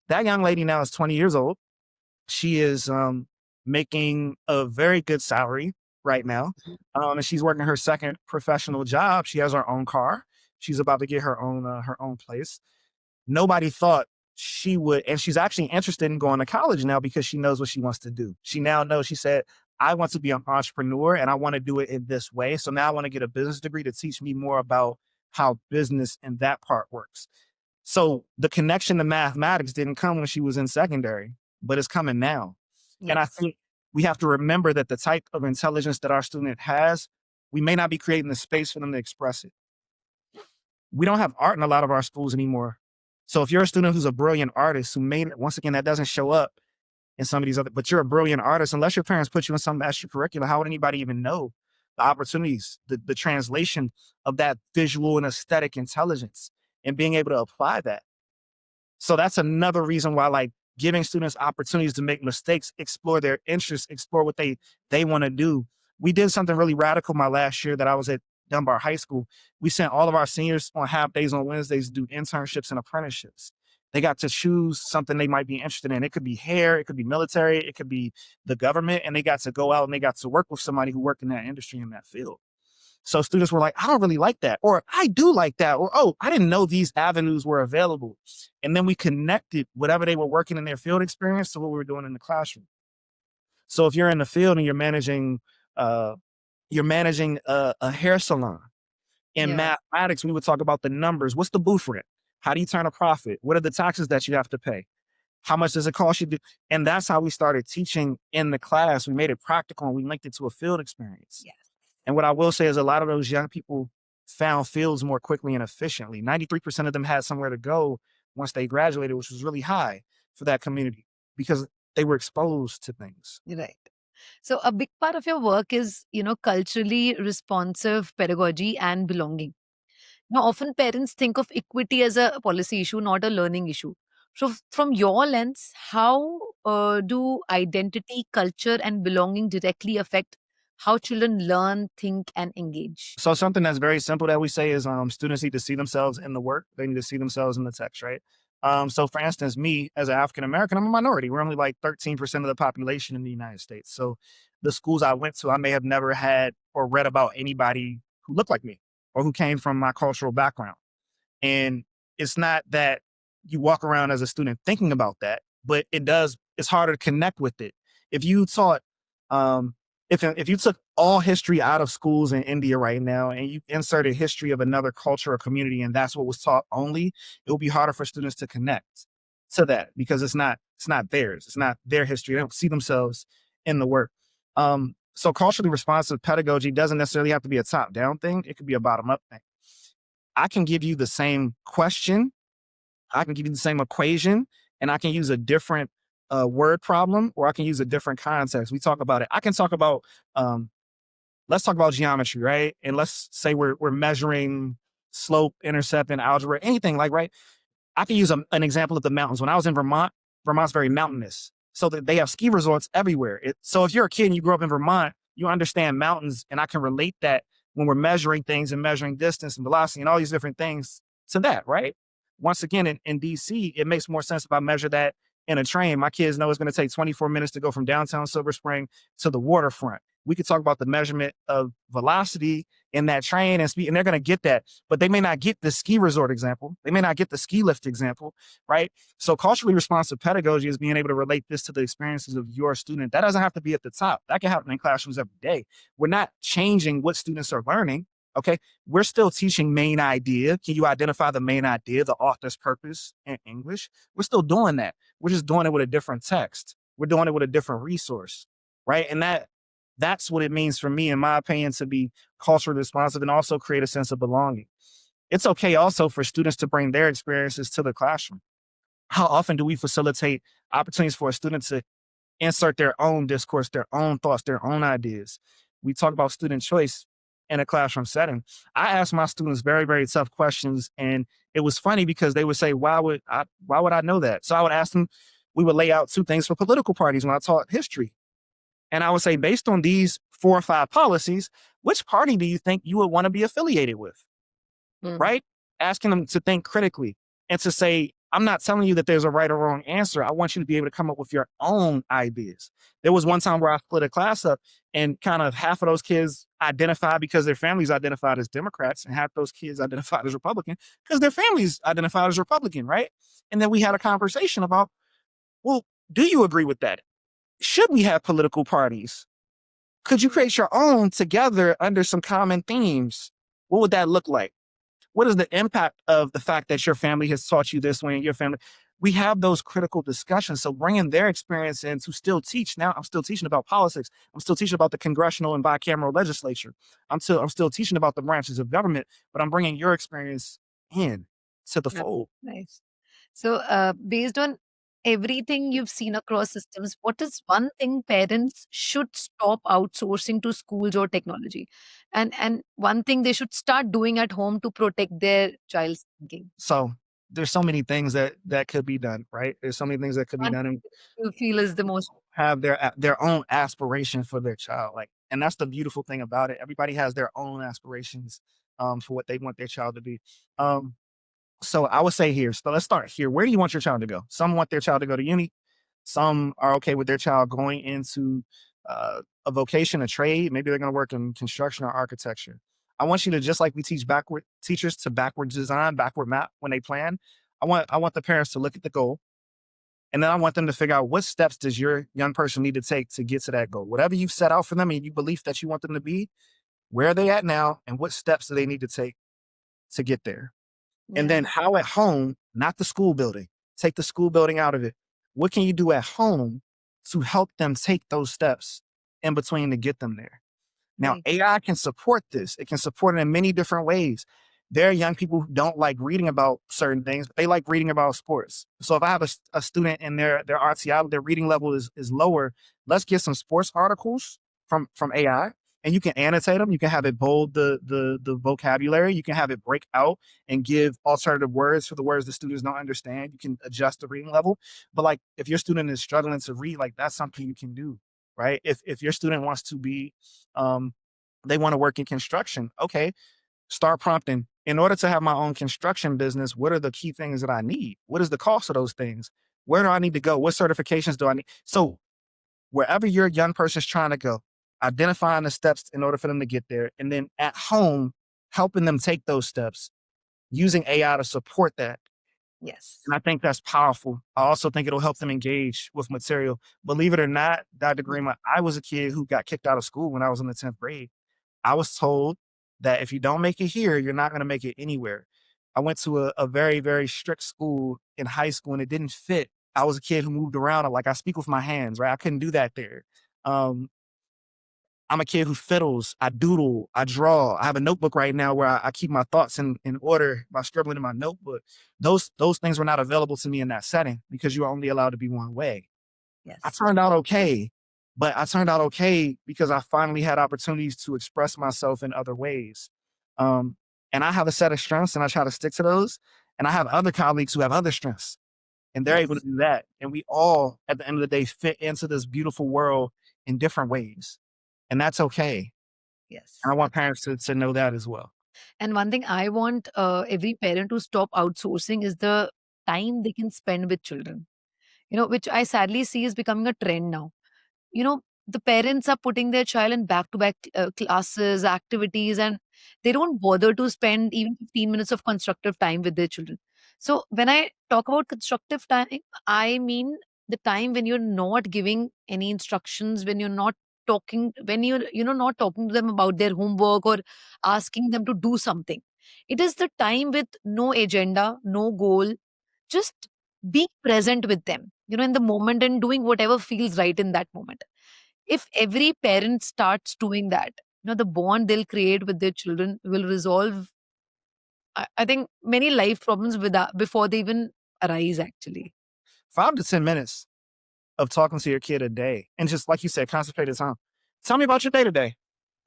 That young lady now is 20 years old. She is making a very good salary right now. And she's working her second professional job. She has her own car. She's about to get her own place. Nobody thought she would, and she's actually interested in going to college now because she knows what she wants to do. She now knows, she said, I want to be an entrepreneur and I want to do it in this way. So now I want to get a business degree to teach me more about how business and that part works. So the connection to mathematics didn't come when she was in secondary, but it's coming now. And I Yes. think we have to remember that the type of intelligence that our student has, we may not be creating the space for them to express it. We don't have art in a lot of our schools anymore. So if you're a student who's a brilliant artist who made it, once again, that doesn't show up in some of these other, but you're a brilliant artist, unless your parents put you in some extracurricular, how would anybody even know the opportunities, the translation of that visual and aesthetic intelligence and being able to apply that? So that's another reason why, like, giving students opportunities to make mistakes, explore their interests, explore what they want to do. We did something really radical my last year that I was at Dunbar High School. We sent all of our seniors on half days on Wednesdays to do internships and apprenticeships. They got to choose something they might be interested in. It could be hair, it could be military, it could be the government, and they got to go out and they got to work with somebody who worked in that industry in that field. So students were like, I don't really like that, or I do like that, or oh, I didn't know these avenues were available. And then we connected whatever they were working in their field experience to what we were doing in the classroom. So if you're in the field and uh, you're managing a hair salon, in Yeah. mathematics, we would talk about the numbers. What's the booth rent? How do you turn a profit? What are the taxes that you have to pay? How much does it cost you to? And that's how we started teaching in the class. We made it practical and we linked it to a field experience. Yes. And what I will say is a lot of those young people found fields more quickly and efficiently. 93% of them had somewhere to go once they graduated, which was really high for that community because they were exposed to things. Right. So a big part of your work is, culturally responsive pedagogy and belonging. Now, often parents think of equity as a policy issue, not a learning issue. So, from your lens, how do identity, culture, and belonging directly affect how children learn, think, and engage? So something that's very simple that we say is students need to see themselves in the work. They need to see themselves in the text, right? So for instance, me as an African American, I'm a minority. We're only like 13% of the population in the United States. So the schools I went to, I may have never had or read about anybody who looked like me or who came from my cultural background. And it's not that you walk around as a student thinking about that, but it's harder to connect with it. If you taught, um, if you took all history out of schools in India right now and you inserted history of another culture or community and that's what was taught only, it will be harder for students to connect to that because it's not theirs. It's not their history. They don't see themselves in the work. So culturally responsive pedagogy doesn't necessarily have to be a top down thing. It could be a bottom up thing. I can give you the same question, I can give you the same equation, and I can use a different word problem, or I can use a different context. We talk about it. I can talk about let's talk about geometry, right? And let's say we're measuring slope, intercept, and algebra, anything like right. I can use an example of the mountains. When I was in Vermont, Vermont's very mountainous. So that they have ski resorts everywhere. So if you're a kid and you grew up in Vermont, you understand mountains. And I can relate that when we're measuring things and measuring distance and velocity and all these different things to that, right? Once again, in DC, it makes more sense if I measure that in a train. My kids know it's going to take 24 minutes to go from downtown Silver Spring to the waterfront. We could talk about the measurement of velocity in that train and speed, and they're going to get that, but they may not get the ski resort example. They may not get the ski lift example, right? So culturally responsive pedagogy is being able to relate this to the experiences of your student. That doesn't have to be at the top. That can happen in classrooms every day. We're not changing what students are learning. Okay. We're still teaching main idea. Can you identify the main idea, the author's purpose in English? We're still doing that. We're just doing it with a different text. We're doing it with a different resource, right? And that's what it means for me, in my opinion, to be culturally responsive and also create a sense of belonging. It's okay also for students to bring their experiences to the classroom. How often do we facilitate opportunities for a student to insert their own discourse, their own thoughts, their own ideas? We talk about student choice in a classroom setting. I ask my students very, very tough questions. And it was funny because they would say, why would I know that? So I would ask them, we would lay out two things for political parties when I taught history. And I would say, based on these 4 or 5 policies, which party do you think you would want to be affiliated with? Mm. Right? Asking them to think critically and to say, I'm not telling you that there's a right or wrong answer. I want you to be able to come up with your own ideas. There was one time where I split a class up and kind of half of those kids identified because their families identified as Democrats and half those kids identified as Republican because their families identified as Republican, right? And then we had a conversation about, well, do you agree with that? Should we have political parties? Could you create your own together under some common themes? What would that look like? What is the impact of the fact that your family has taught you this way and your family? We have those critical discussions. So bringing their experience in to still teach. Now I'm still teaching about politics. I'm still teaching about the congressional and bicameral legislature. I'm still teaching about the branches of government, but I'm bringing your experience in to the That's fold. nice. So, based on everything you've seen across systems, what is one thing parents should stop outsourcing to schools or technology, and one thing they should start doing at home to protect their child's thinking? So there's so many things that could be done, right? There's so many things that could be One done, and thing that you feel is the most have their own aspiration for their child, like, and that's the beautiful thing about it. Everybody has their own aspirations for what they want their child to be. Um, so I would say here, so let's start here. Where do you want your child to go? Some want their child to go to uni. Some are okay with their child going into a vocation, a trade. Maybe they're going to work in construction or architecture. I want you to, just like we teach backward teachers to backward design, backward map when they plan. I want the parents to look at the goal, and then I want them to figure out what steps does your young person need to take to get to that goal. Whatever you've set out for them and you believe that you want them to be, where are they at now, and what steps do they need to take to get there? And yeah, then how at home, not the school building, take the school building out of it. What can you do at home to help them take those steps in between to get them there? Now, right. AI can support this. It can support it in many different ways. There are young people who don't like reading about certain things, but they like reading about sports. So if I have a student and their RTI, their reading level is lower, let's get some sports articles from AI, and you can annotate them. You can have it bold the vocabulary. You can have it break out and give alternative words for the words the students don't understand. You can adjust the reading level. But like if your student is struggling to read, like that's something you can do, right? If your student wants to be um, they want to work in construction. Okay, start prompting. In order to have my own construction business, what are the key things that I need? What is the cost of those things? Where do I need to go? What certifications do I need? So wherever your young person is trying to go, identifying the steps in order for them to get there, and then at home, helping them take those steps using AI to support that. Yes. And I think that's powerful. I also think it'll help them engage with material. Believe it or not, Dr. Ye Garima, I was a kid who got kicked out of school when I was in the 10th grade. I was told that if you don't make it here, you're not going to make it anywhere. I went to a very, very strict school in high school and it didn't fit. I was a kid who moved around. Like I speak with my hands, right? I couldn't do that there. Um, I'm a kid who fiddles, I doodle, I draw. I have a notebook right now where I keep my thoughts in order by scribbling in my notebook. Those things were not available to me in that setting because you were only allowed to be one way. I yes, turned out okay, but I turned out okay because I finally had opportunities to express myself in other ways. Um, and I have a set of strengths and I try to stick to those. And I have other colleagues who have other strengths and they're able to yes, do that. And we all, at the end of the day, fit into this beautiful world in different ways. And that's okay. And yes. I want parents to know that as well. And one thing I want every parent to stop outsourcing is the time they can spend with children, which I sadly see is becoming a trend now. The parents are putting their child in back to back classes, activities, and they don't bother to spend even 15 minutes of constructive time with their children. So, when I talk about constructive time, I mean the time when you're not giving any instructions, when you're not talking, when you're not talking to them about their homework or asking them to do something. It is the time with no agenda, no goal, just being present with them, in the moment and doing whatever feels right in that moment. If every parent starts doing that, the bond they'll create with their children will resolve, I think, many life problems before they even arise, actually. 5 to 10 minutes of talking to your kid a day and just like you said, concentrated time. Tell me about your day today.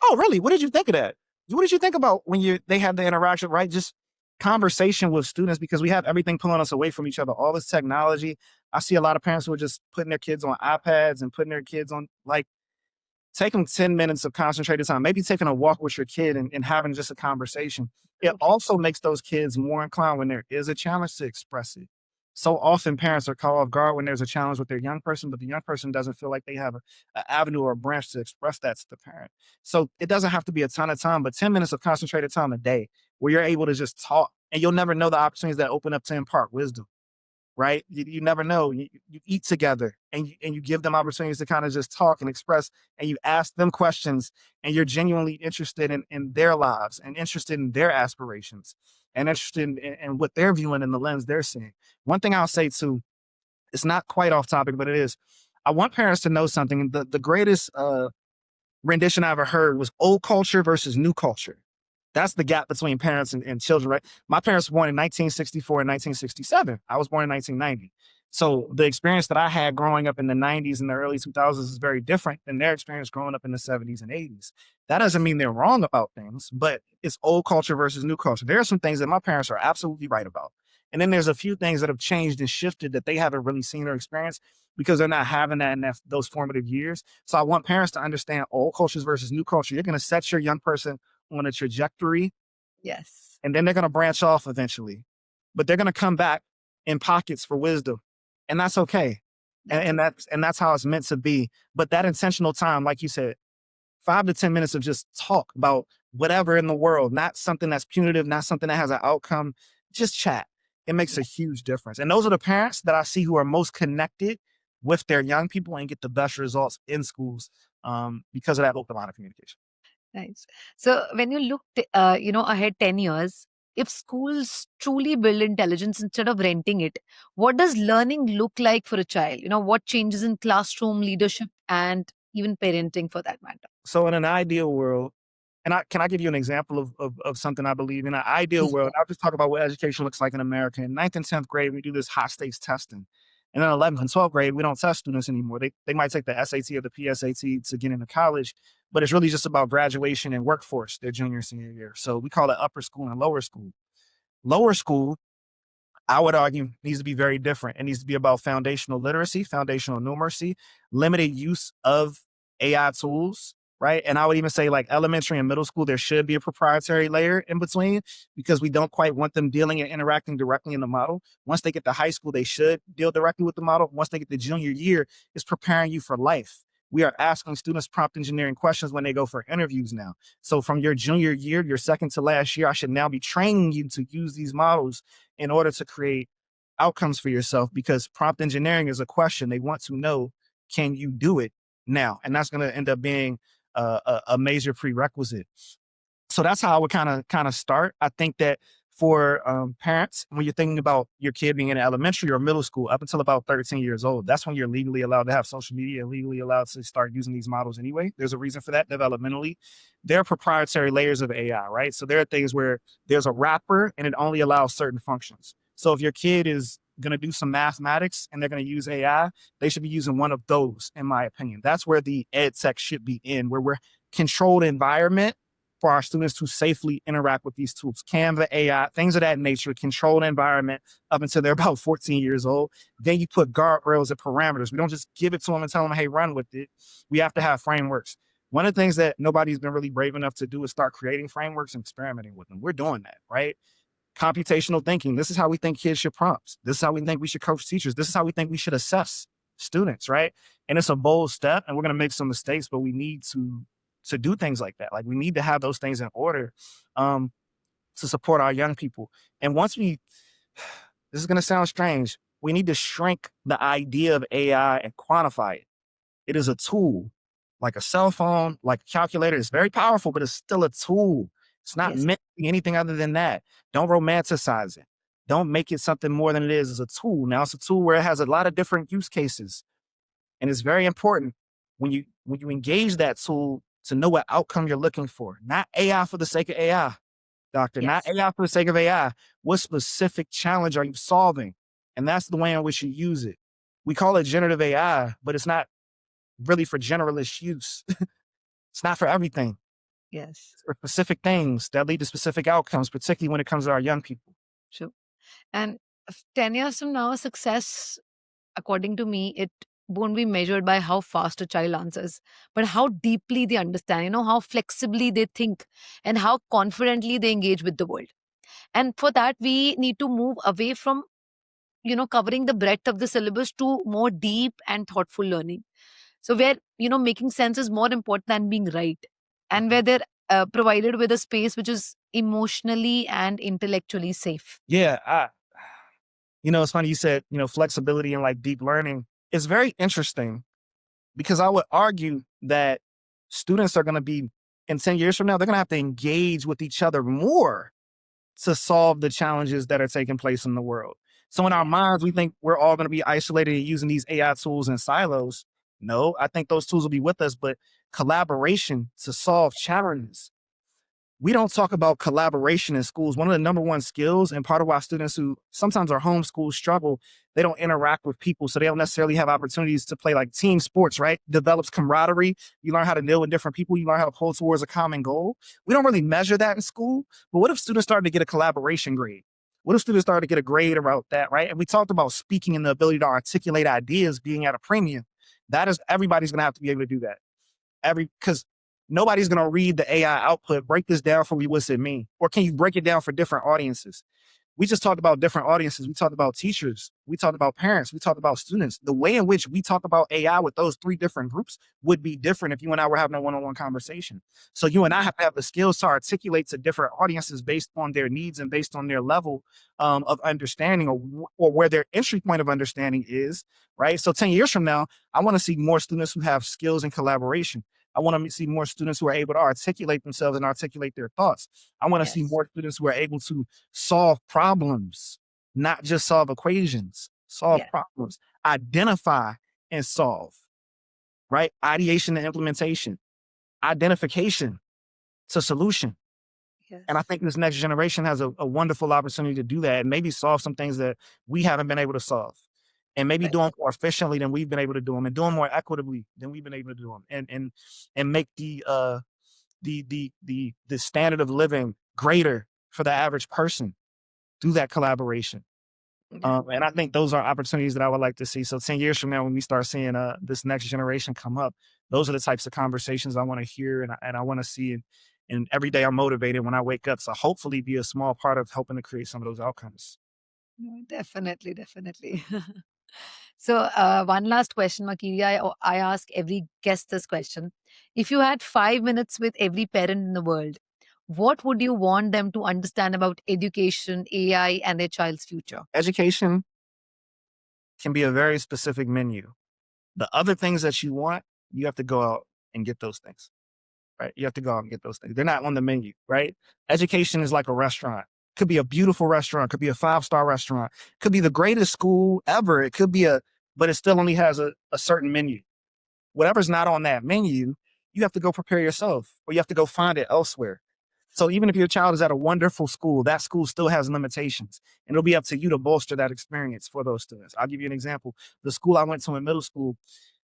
Oh, really? What did you think of that? What did you think about when they have the interaction, right? Just conversation with students because we have everything pulling us away from each other. All this technology. I see a lot of parents who are just putting their kids on iPads and putting their kids on like taking 10 minutes of concentrated time, maybe taking a walk with your kid and having just a conversation. It Absolutely. also makes those kids more inclined when there is a challenge to express it. So often parents are caught off guard when there's a challenge with their young person, but the young person doesn't feel like they have a avenue or a branch to express that to the parent. So it doesn't have to be a ton of time, but 10 minutes of concentrated time a day where you're able to just talk and you'll never know the opportunities that open up to impart wisdom, right? You never know. You eat together and you give them opportunities to kind of just talk and express, and you ask them questions, and you're genuinely interested in their lives and interested in their aspirations and interested in what they're viewing in the lens they're seeing. One thing I'll say too, it's not quite off topic, but it is. I want parents to know something. The greatest rendition I ever heard was old culture versus new culture. That's the gap between parents and children, right? My parents were born in 1964 and 1967. I was born in 1990. So the experience that I had growing up in the 90s and the early 2000s is very different than their experience growing up in the 70s and 80s. That doesn't Yes. mean they're wrong about things, but it's old culture versus new culture. There are some things that my parents are absolutely right about. And then there's a few things that have changed and shifted that they haven't really seen or experienced because they're not having that in those formative years. So I want parents to understand old cultures versus new culture. You're going to set your young person on a trajectory, Yes. and then they're going to branch off eventually, but they're going to come back in pockets for wisdom, and that's okay. That's okay. And that's how it's meant to be. But that intentional time, like you said, 5 to 10 minutes of just talk about whatever in the world, not something that's punitive, not something that has an outcome, just chat. It makes a Yeah. huge difference. And those are the parents that I see who are most connected with their young people and get the best results in schools because of that open line of communication. Nice. So when you look, ahead 10 years, if schools truly build intelligence instead of renting it, what does learning look like for a child? What changes in classroom leadership and even parenting for that matter? So in an ideal world, and can I give you an example of something I believe in? An ideal Please world, go. I'll just talk about what education looks like in America. In ninth and 10th grade, we do this high stakes testing. And in 11th and 12th grade, we don't test students anymore. They might take the SAT or the PSAT to get into college, but it's really just about graduation and workforce their junior, senior year. So we call it upper school and lower school. Lower school, I would argue, needs to be very different. It needs to be about foundational literacy, foundational numeracy, limited use of AI tools, right? And I would even say, like, elementary and middle school, there should be a proprietary layer in between because we don't quite want them dealing and interacting directly in the model. Once they get to high school, they should deal directly with the model. Once they get to junior year, it's preparing you for life. We are asking students prompt engineering questions when they go for interviews now. So from your junior year, your second to last year, I should now be training you to use these models in order to create outcomes for yourself, because prompt engineering is a question. They want to know, can you do it now? And that's going to end up being a major prerequisite. So that's how I would kind of start. I think that for parents, when you're thinking about your kid being in elementary or middle school, up until about 13 years old, that's when you're legally allowed to have social media and legally allowed to start using these models anyway. There's a reason for that developmentally. There are proprietary layers of AI, right? So there are things where there's a wrapper and it only allows certain functions. So if your kid is going to do some mathematics and they're going to use AI, they should be using one of those, in my opinion. That's where the ed tech should be in, where we're controlled environment for our students to safely interact with these tools. Canva, AI, things of that nature, controlled environment up until they're about 14 years old. Then you put guardrails and parameters. We don't just give it to them and tell them, hey, run with it. We have to have frameworks. One of the things that nobody's been really brave enough to do is start creating frameworks and experimenting with them. We're doing that, right? Computational thinking. This is how we think kids should prompt. This is how we think we should coach teachers. This is how we think we should assess students, right? And it's a bold step, and we're going to make some mistakes, but we need to do things like that. Like, we need to have those things in order um, to support our young people. And once we, this is going to sound strange, we need to shrink the idea of AI and quantify it. It is a tool, like a cell phone, like a calculator. It's very powerful, but it's still a tool. It's not Yes. meant to be anything other than that. Don't romanticize it. Don't make it something more than it is. It's a tool. Now it's a tool where it has a lot of different use cases. And it's very important when you engage that tool to know what outcome you're looking for. Not AI for the sake of AI, doctor. Not Yes. AI for the sake of AI. What specific challenge are you solving? And that's the way in which you use it. We call it generative AI, but it's not really for generalist use. It's not for everything. Yes. It's for specific things that lead to specific outcomes, particularly when it comes to our young people. True. And 10 years from now, success, according to me, it won't be measured by how fast a child answers, but how deeply they understand, how flexibly they think and how confidently they engage with the world. And for that, we need to move away from, covering the breadth of the syllabus to more deep and thoughtful learning. So where, making sense is more important than being right. And Mhm. where they're provided with a space which is emotionally and intellectually safe. Yeah, it's funny you said, flexibility and like deep learning. It's very interesting because I would argue that students are going to be, in 10 years from now, they're going to have to engage with each other more to solve the challenges that are taking place in the world. So in our Yes. minds, we think we're all going to be isolated and using these AI tools in silos. No, I think those tools will be with us, but collaboration to solve challenges. We don't talk about collaboration in schools. One of the number one skills, and part of why students who sometimes are homeschooled struggle, they don't interact with people. So they don't necessarily have opportunities to play like team sports, right? Develops camaraderie. You learn how to deal with different people. You learn how to pull towards a common goal. We don't really measure that in school. But what if students started to get a collaboration grade? What if students started to get a grade about that, right? And we talked about speaking and the ability to articulate ideas being at a premium. That is, everybody's going to have to be able to do that. Because nobody's going to read the AI output. Break this down for me. What's it mean? Or can you break it down for different audiences? We just talked about different audiences. We talked about teachers. We talked about parents. We talked about students. The way in which we talk about AI with those three different groups would be different if you and I were having a one-on-one conversation. So you and I have to have the skills to articulate to different audiences based on their needs and based on their level of understanding, or where their entry point of understanding is, right? So 10 years from now, I want to see more students who have skills in collaboration. I want to see more students who are able to articulate themselves and articulate their thoughts. I want to see Yes. more students who are able to solve problems, not just solve equations, solve Yes. problems, identify and solve, right? Ideation and implementation, identification to solution. And I Yes. think this next generation has a wonderful opportunity to do that and maybe solve some things that we haven't been able to solve. And maybe Right. do them more efficiently than we've been able to do them, and do them more equitably than we've been able to do them, and make the standard of living greater for the average person through that collaboration. Yeah. And I think those are opportunities that I would like to see. So 10 years from now, when we start seeing this next generation come up, those are the types of conversations I want to hear, and I want to see. And every day I'm motivated when I wake up. So hopefully be a small part of helping to create some of those outcomes. No, definitely, definitely. So, one last question, Makiri. I ask every guest this question. If you had 5 minutes with every parent in the world, what would you want them to understand about education, AI, and their child's future? Education can be a very specific menu. The other things that you want, you have to go out and get those things. Right? You have to go out and get those things. They're not on the menu, right? Education is like a restaurant. Could be a beautiful restaurant, could be a five-star restaurant, could be the greatest school ever. It could be but it still only has a certain menu. Whatever's not on that menu, you have to go prepare yourself, or you have to go find it elsewhere. So even if your child is at a wonderful school, that school still has limitations. And it'll be up to you to bolster that experience for those students. I'll give you an example. The school I went to in middle school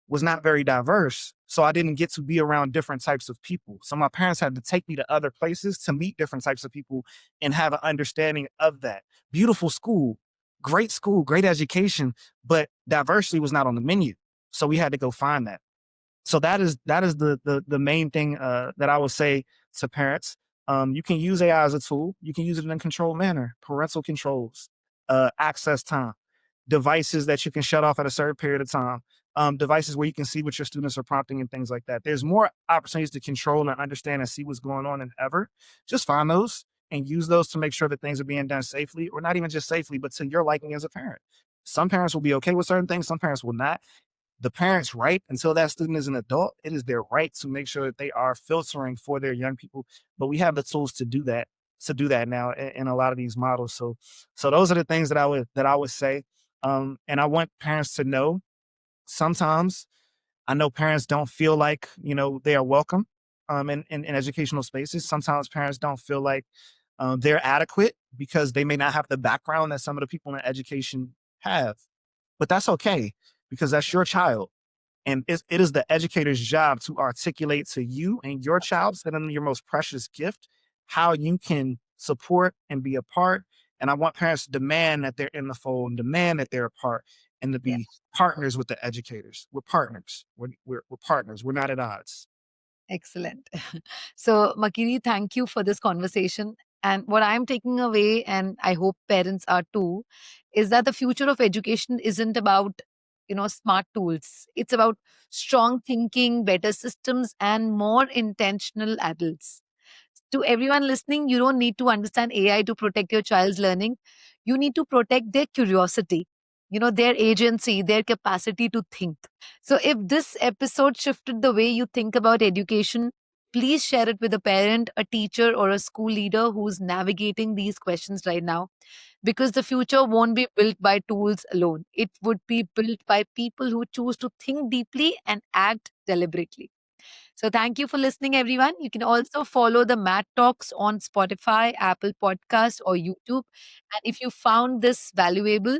was not very diverse. So I didn't get to be around different types of people. So my parents had to take me to other places to meet different types of people and have an understanding of that. Beautiful school, great education, but diversity was not on the menu. So we had to go find that. So that is the main thing that I would say to parents. You can use AI as a tool. You can use it in a controlled manner. Parental controls, access time, devices that you can shut off at a certain period of time, devices where you can see what your students are prompting and things like that. There's more opportunities to control and understand and see what's going on than ever. Just find those and use those to make sure that things are being done safely, or not even just safely, but to your liking as a parent. Some parents will be okay with certain things, some parents will not. The parents' right, until that student is an adult, it is their right to make sure that they are filtering for their young people. But we have the tools to do that now in a lot of these models. So those are the things that I would say. And I want parents to know, sometimes I know parents don't feel like, they are welcome in educational spaces. Sometimes parents don't feel like they're adequate because they may not have the background that some of the people in education have. But that's okay, because that's your child. And it is the educator's job to articulate to you and your child, send them your most precious gift, how you can support and be a part. And I want parents to demand that they're in the fold and demand that they're a part, and to Yeah. be partners with the educators. We're partners. We're partners. We're not at odds. Excellent. So, Makiri, thank you for this conversation. And what I'm taking away, and I hope parents are too, is that the future of education isn't about, smart tools. It's about strong thinking, better systems, and more intentional adults. To everyone listening, you don't need to understand AI to protect your child's learning. You need to protect their curiosity, their agency, their capacity to think. So, if this episode shifted the way you think about education, please share it with a parent, a teacher, or a school leader who's navigating these questions right now. Because the future won't be built by tools alone, it would be built by people who choose to think deeply and act deliberately. So, thank you for listening, everyone. You can also follow the Mat Talks on Spotify, Apple Podcast, or YouTube. And if you found this valuable,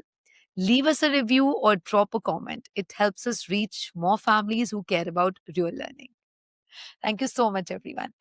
leave us a review or drop a comment. It helps us reach more families who care about real learning. Thank you so much, everyone.